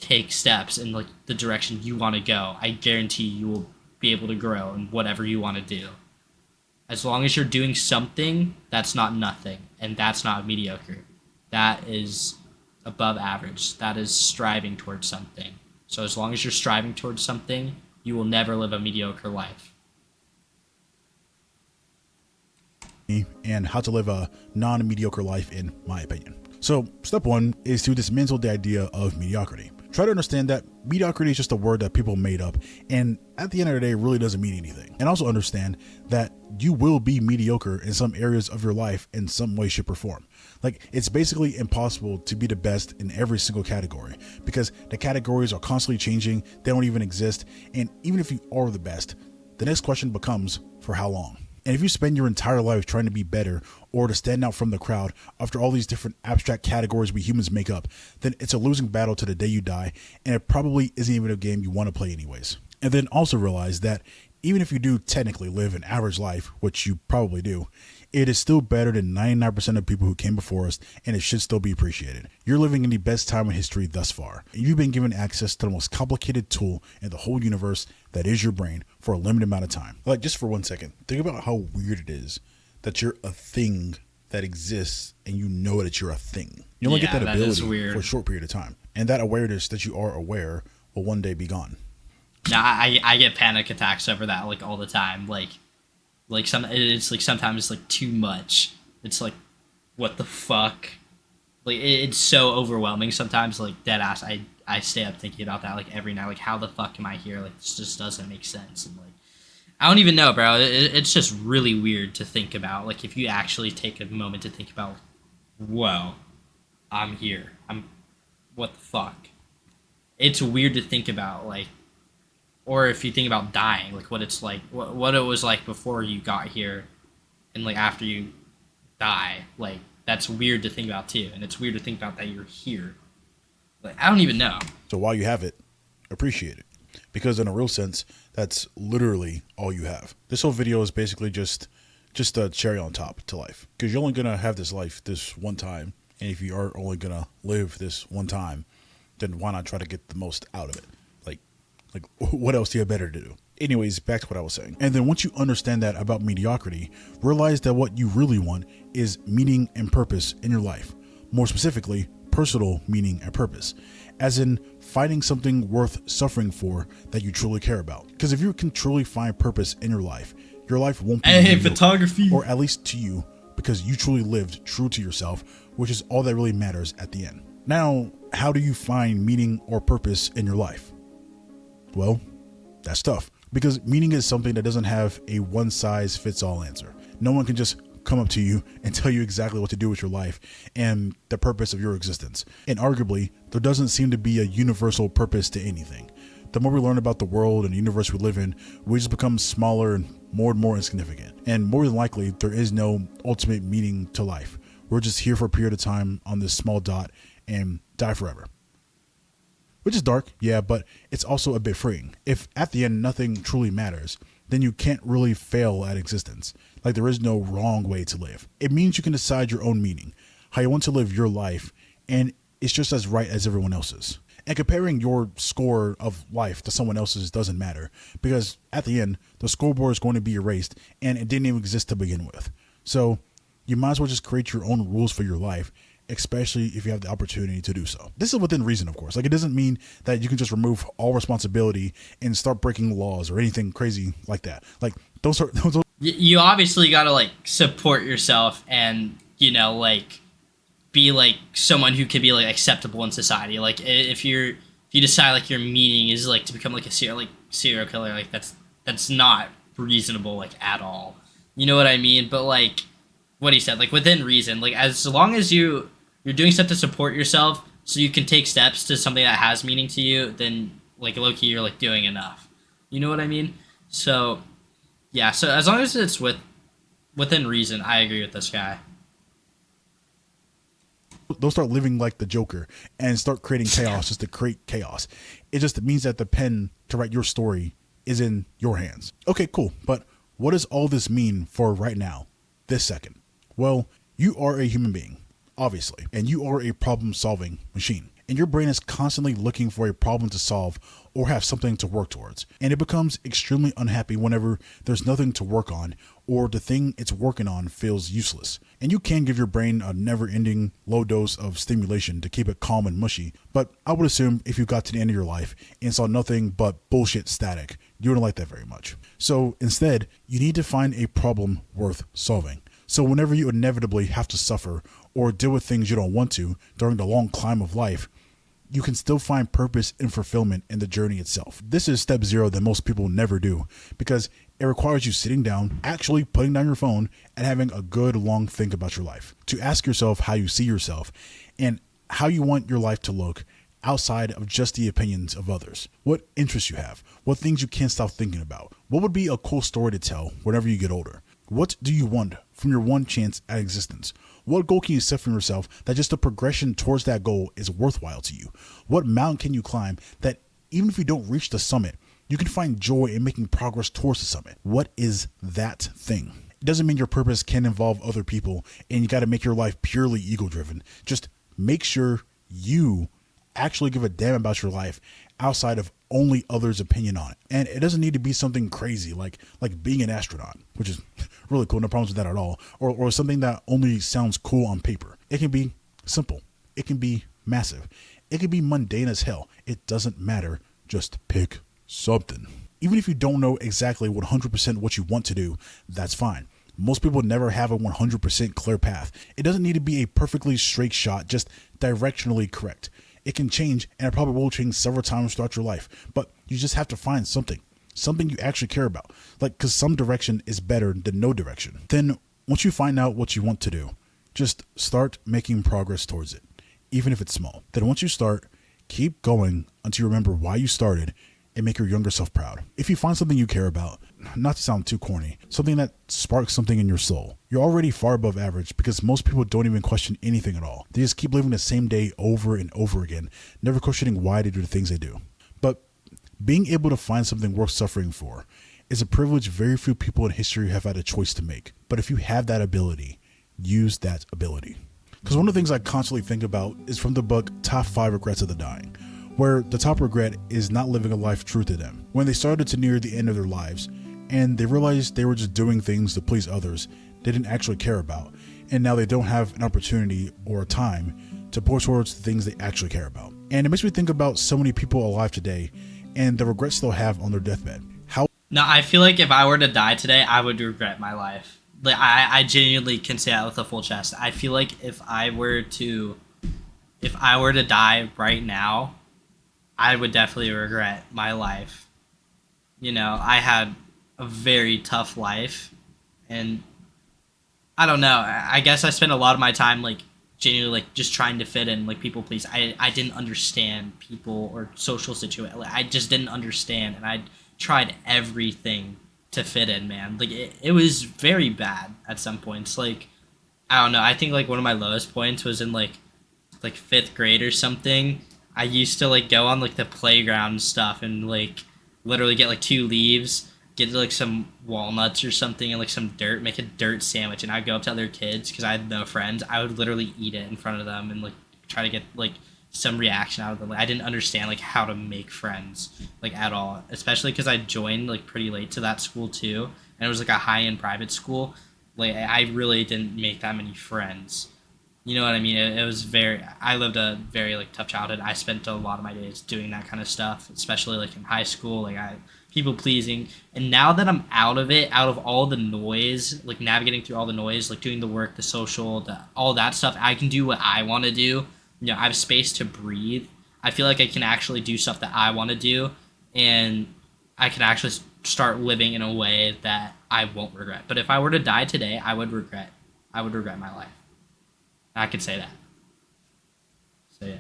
take steps in the direction you want to go. I guarantee you will be able to grow in whatever you want to do. As long as you're doing something, that's not nothing, and that's not mediocre. That is above average. That is striving towards something. So as long as you're striving towards something, you will never live a mediocre life. And how to live a non-mediocre life, in my opinion. So step 1 is to dismantle the idea of mediocrity. Try to understand that mediocrity is just a word that people made up, and at the end of the day, it really doesn't mean anything. And also understand that you will be mediocre in some areas of your life in some way, shape, or form. It's basically impossible to be the best in every single category, because the categories are constantly changing. They don't even exist. And even if you are the best, the next question becomes, for how long? And if you spend your entire life trying to be better or to stand out from the crowd after all these different abstract categories we humans make up, then it's a losing battle to the day you die, and it probably isn't even a game you want to play anyways. And then also realize that even if you do technically live an average life, which you probably do, it is still better than 99% of people who came before us, and it should still be appreciated. You're living in the best time in history thus far. You've been given access to the most complicated tool in the whole universe, that is your brain, for a limited amount of time. Just for 1 second, think about how weird it is that you're a thing that exists and you know that you're a thing. You only get that ability for a short period of time. And that awareness that you are aware will one day be gone. Nah, I get panic attacks over that all the time. Sometimes it's too much. It's what the fuck? It's so overwhelming sometimes. Dead ass. I stay up thinking about that every night. How the fuck am I here? This just doesn't make sense. And I don't even know, bro. It's just really weird to think about. If you actually take a moment to think about, whoa, I'm here. What the fuck? It's weird to think about. Or if you think about dying, what it's what it was like before you got here, and after you die, that's weird to think about too. And it's weird to think about that you're here. I don't even know. So while you have it, appreciate it, because in a real sense, that's literally all you have. This whole video is basically just a cherry on top to life, because you're only gonna have this life this one time, and if you are only gonna live this one time, then why not try to get the most out of it? What else do you have better to do? Anyways, back to what I was saying. And then once you understand that about mediocrity, realize that what you really want is meaning and purpose in your life. More specifically, personal meaning and purpose, as in finding something worth suffering for that you truly care about. Because if you can truly find purpose in your life won't be mediocre, photography, or at least to you, because you truly lived true to yourself, which is all that really matters at the end. Now, how do you find meaning or purpose in your life? Well, that's tough, because meaning is something that doesn't have a one-size-fits-all answer. No one can just come up to you and tell you exactly what to do with your life and the purpose of your existence. And arguably, there doesn't seem to be a universal purpose to anything. The more we learn about the world and the universe we live in, we just become smaller and more insignificant. And more than likely, there is no ultimate meaning to life. We're just here for a period of time on this small dot and die forever. Which is dark, yeah, but it's also a bit freeing. If at the end nothing truly matters, then you can't really fail at existence. Like, there is no wrong way to live. It means you can decide your own meaning, how you want to live your life, and it's just as right as everyone else's. And comparing your score of life to someone else's doesn't matter, because at the end, the scoreboard is going to be erased, and it didn't even exist to begin with. So you might as well just create your own rules for your life, especially if you have the opportunity to do so. This is within reason, of course. Like, it doesn't mean that you can just remove all responsibility and start breaking laws or anything crazy like that. Like, those are You obviously got to like support yourself and, you know, like be like someone who can be like acceptable in society. Like, if you decide like your meaning is like to become like a serial killer, like that's not reasonable like at all. You know what I mean? But like what he said, like within reason, like as long as you're doing stuff to support yourself so you can take steps to something that has meaning to you, then like low-key you're like doing enough. You know what I mean? So yeah, so as long as it's within reason, I agree with this guy. Don't start living like the Joker and start creating chaos just to create chaos. It just means that the pen to write your story is in your hands. Okay, cool. But what does all this mean for right now, this second? Well, you are a human being, obviously, and you are a problem-solving machine. And your brain is constantly looking for a problem to solve or have something to work towards. And it becomes extremely unhappy whenever there's nothing to work on or the thing it's working on feels useless. And you can give your brain a never-ending low dose of stimulation to keep it calm and mushy. But I would assume if you got to the end of your life and saw nothing but bullshit static, you wouldn't like that very much. So instead, you need to find a problem worth solving. So whenever you inevitably have to suffer or deal with things you don't want to during the long climb of life, you can still find purpose and fulfillment in the journey itself. This is step 0 that most people never do, because it requires you sitting down, actually putting down your phone, and having a good long think about your life. To ask yourself how you see yourself and how you want your life to look outside of just the opinions of others. What interests you have, what things you can't stop thinking about. What would be a cool story to tell whenever you get older? What do you want from your one chance at existence? What goal can you set for yourself that just the progression towards that goal is worthwhile to you? What mountain can you climb that even if you don't reach the summit, you can find joy in making progress towards the summit? What is that thing? It doesn't mean your purpose can involve other people and you got to make your life purely ego-driven. Just make sure you actually give a damn about your life outside of only others' opinion on it. And it doesn't need to be something crazy like being an astronaut, which is really cool, no problems with that at all, or something that only sounds cool on paper. It can be simple. It can be massive. It can be mundane as hell. It doesn't matter. Just pick something. Even if you don't know exactly 100% what you want to do, that's fine. Most people never have a 100% clear path. It doesn't need to be a perfectly straight shot, just directionally correct. It can change, and it probably will change several times throughout your life, but you just have to find something you actually care about. Like, because some direction is better than no direction. Then once you find out what you want to do, just start making progress towards it, even if it's small. Then once you start, keep going until you remember why you started and make your younger self proud. If you find something you care about, not to sound too corny, something that sparks something in your soul, you're already far above average, because most people don't even question anything at all. They just keep living the same day over and over again, never questioning why they do the things they do. But being able to find something worth suffering for is a privilege very few people in history have had a choice to make. But if you have that ability, use that ability. Because one of the things I constantly think about is from the book Top 5 Regrets of the Dying, where the top regret is not living a life true to them. When they started to near the end of their lives, and they realized they were just doing things to please others they didn't actually care about, and now they don't have an opportunity or a time to pour towards the things they actually care about. And it makes me think about so many people alive today and the regrets they'll have on their deathbed. No, I feel like if I were to die today, I would regret my life. Like, I genuinely can say that with a full chest. I feel like if I were to die right now, I would definitely regret my life. You know, I had a very tough life, and I don't know. I guess I spent a lot of my time like genuinely like just trying to fit in, like people please. I didn't understand people or social situation. Like, I just didn't understand, and I tried everything to fit in, man. Like it was very bad at some points. Like I don't know. I think like one of my lowest points was in like fifth grade or something. I used to like go on like the playground and stuff and like literally get like 2 leaves, get like some walnuts or something and like some dirt, make a dirt sandwich, and I'd go up to other kids because I had no friends. I would literally eat it in front of them and like try to get like some reaction out of them. Like, I didn't understand like how to make friends like at all, especially because I joined like pretty late to that school too, and it was like a high end private school. Like I really didn't make that many friends. You know what I mean? It was I lived a very like tough childhood. I spent a lot of my days doing that kind of stuff, especially like in high school. Like people pleasing. And now that I'm out of it, out of all the noise, like navigating through all the noise, like doing the work, the social, all that stuff, I can do what I want to do. You know, I have space to breathe. I feel like I can actually do stuff that I want to do, and I can actually start living in a way that I won't regret. But if I were to die today, I would regret my life. I could say that. So yeah.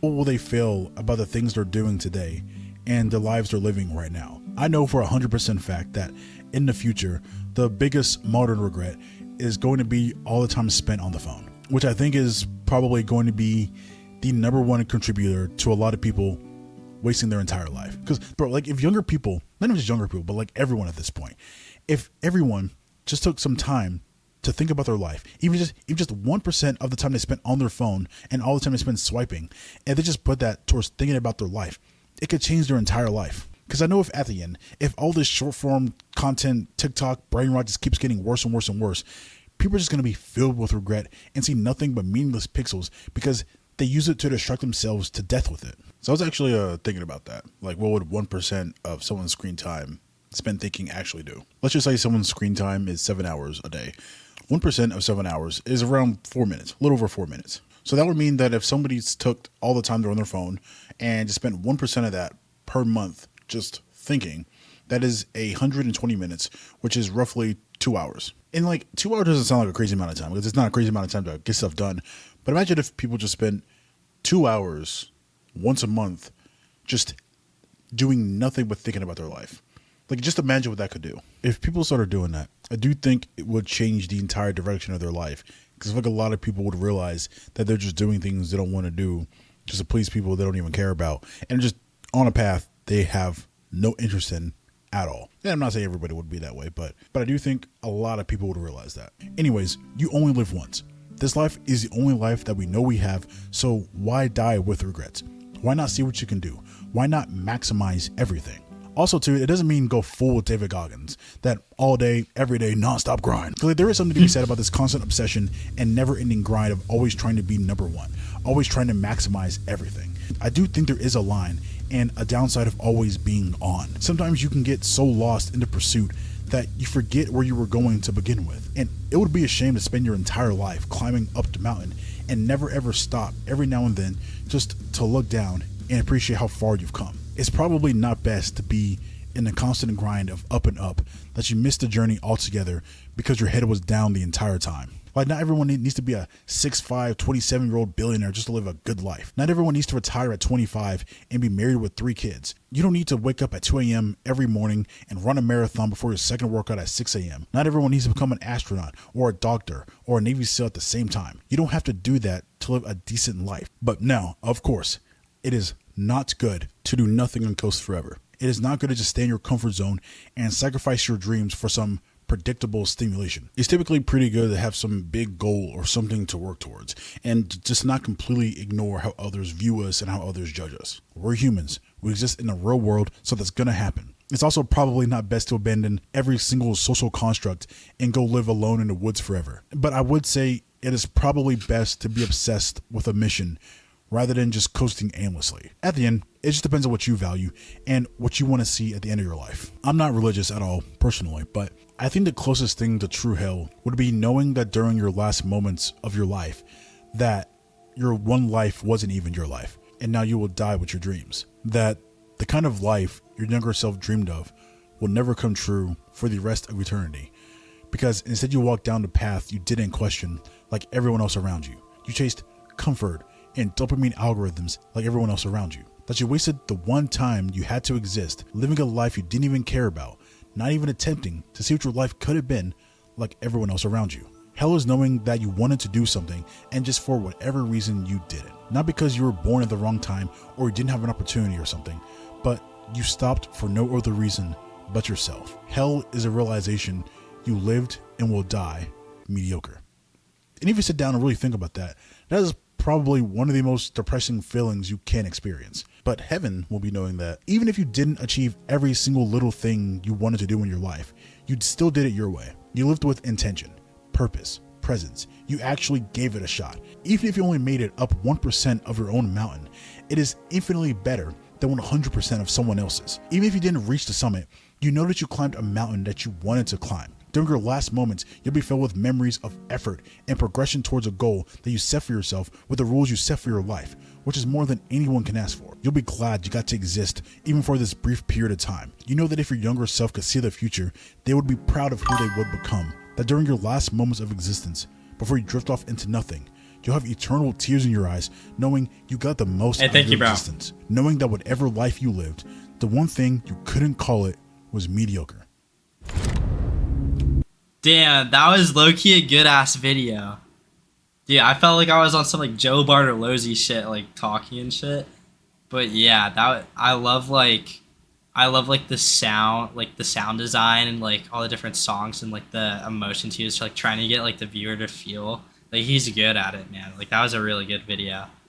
What will they feel about the things they're doing today and the lives they're living right now? I know for 100% fact that in the future, the biggest modern regret is going to be all the time spent on the phone, which I think is probably going to be the number one contributor to a lot of people wasting their entire life. Because, bro, like if younger people, not even just younger people, but like everyone at this point, if everyone just took some time to think about their life, even just 1% of the time they spent on their phone and all the time they spent swiping, and they just put that towards thinking about their life, it could change their entire life. Because I know if at the end, if all this short form content, TikTok, brain rot just keeps getting worse and worse and worse, people are just going to be filled with regret and see nothing but meaningless pixels because they use it to distract themselves to death with it. So I was actually thinking about that. Like, what would 1% of someone's screen time spent thinking actually do? Let's just say someone's screen time is 7 hours a day. 1% of 7 hours is around 4 minutes, a little over 4 minutes. So that would mean that if somebody took all the time they're on their phone and just spent 1% of that per month just thinking, that is 120 minutes, which is roughly 2 hours. And like 2 hours doesn't sound like a crazy amount of time because it's not a crazy amount of time to get stuff done. But imagine if people just spent 2 hours once a month just doing nothing but thinking about their life. Like, just imagine what that could do. If people started doing that, I do think it would change the entire direction of their life. Because I feel like a lot of people would realize that they're just doing things they don't want to do just to please people they don't even care about. And just on a path they have no interest in at all. And I'm not saying everybody would be that way, but I do think a lot of people would realize that. Anyways, you only live once. This life is the only life that we know we have, so why die with regrets? Why not see what you can do? Why not maximize everything? Also, too, it doesn't mean go full David Goggins, that all day, every day, nonstop grind. Because there is something to be said about this constant obsession and never-ending grind of always trying to be number one, always trying to maximize everything. I do think there is a line and a downside of always being on. Sometimes you can get so lost in the pursuit that you forget where you were going to begin with. And it would be a shame to spend your entire life climbing up the mountain and never ever stop every now and then just to look down and appreciate how far you've come. It's probably not best to be in a constant grind of up and up that you miss the journey altogether because your head was down the entire time. Like, not everyone needs to be a 6'5", 27-year-old billionaire just to live a good life. Not everyone needs to retire at 25 and be married with 3 kids. You don't need to wake up at 2 a.m. every morning and run a marathon before your second workout at 6 a.m. Not everyone needs to become an astronaut or a doctor or a Navy SEAL at the same time. You don't have to do that to live a decent life. But now, of course, it is not good to do nothing and coast forever. It is not good to just stay in your comfort zone and sacrifice your dreams for some predictable stimulation. It's typically pretty good to have some big goal or something to work towards and just not completely ignore how others view us and how others judge us. We're humans. We exist in the real world, so that's going to happen. It's also probably not best to abandon every single social construct and go live alone in the woods forever. But I would say it is probably best to be obsessed with a mission rather than just coasting aimlessly. At the end, it just depends on what you value and what you want to see at the end of your life. I'm not religious at all, personally, but I think the closest thing to true hell would be knowing that during your last moments of your life, that your one life wasn't even your life, and now you will die with your dreams. That the kind of life your younger self dreamed of will never come true for the rest of eternity, because instead you walked down the path you didn't question like everyone else around you. You chased comfort and dopamine algorithms like everyone else around you. That you wasted the one time you had to exist, living a life you didn't even care about, not even attempting to see what your life could have been, like everyone else around you. Hell is knowing that you wanted to do something and just for whatever reason you didn't. Not because you were born at the wrong time or you didn't have an opportunity or something, but you stopped for no other reason but yourself. Hell is a realization you lived and will die mediocre. And if you sit down and really think about that, that is probably one of the most depressing feelings you can experience. But heaven will be knowing that even if you didn't achieve every single little thing you wanted to do in your life, you still did it your way. You lived with intention, purpose, presence. You actually gave it a shot. Even if you only made it up 1% of your own mountain, it is infinitely better than 100% of someone else's. Even if you didn't reach the summit, you know that you climbed a mountain that you wanted to climb. During your last moments, you'll be filled with memories of effort and progression towards a goal that you set for yourself with the rules you set for your life, which is more than anyone can ask for. You'll be glad you got to exist even for this brief period of time. You know that if your younger self could see the future, they would be proud of who they would become. That during your last moments of existence, before you drift off into nothing, you'll have eternal tears in your eyes, knowing you got the most out of your existence. Knowing that whatever life you lived, the one thing you couldn't call it was mediocre. Damn, that was low-key a good-ass video. Dude, I felt like I was on some, like, Joe Bartolozzi shit, like, talking and shit. But, yeah, I love the sound design and, like, all the different songs and, like, the emotions he was, like, trying to get, like, the viewer to feel. Like, he's good at it, man. Like, that was a really good video.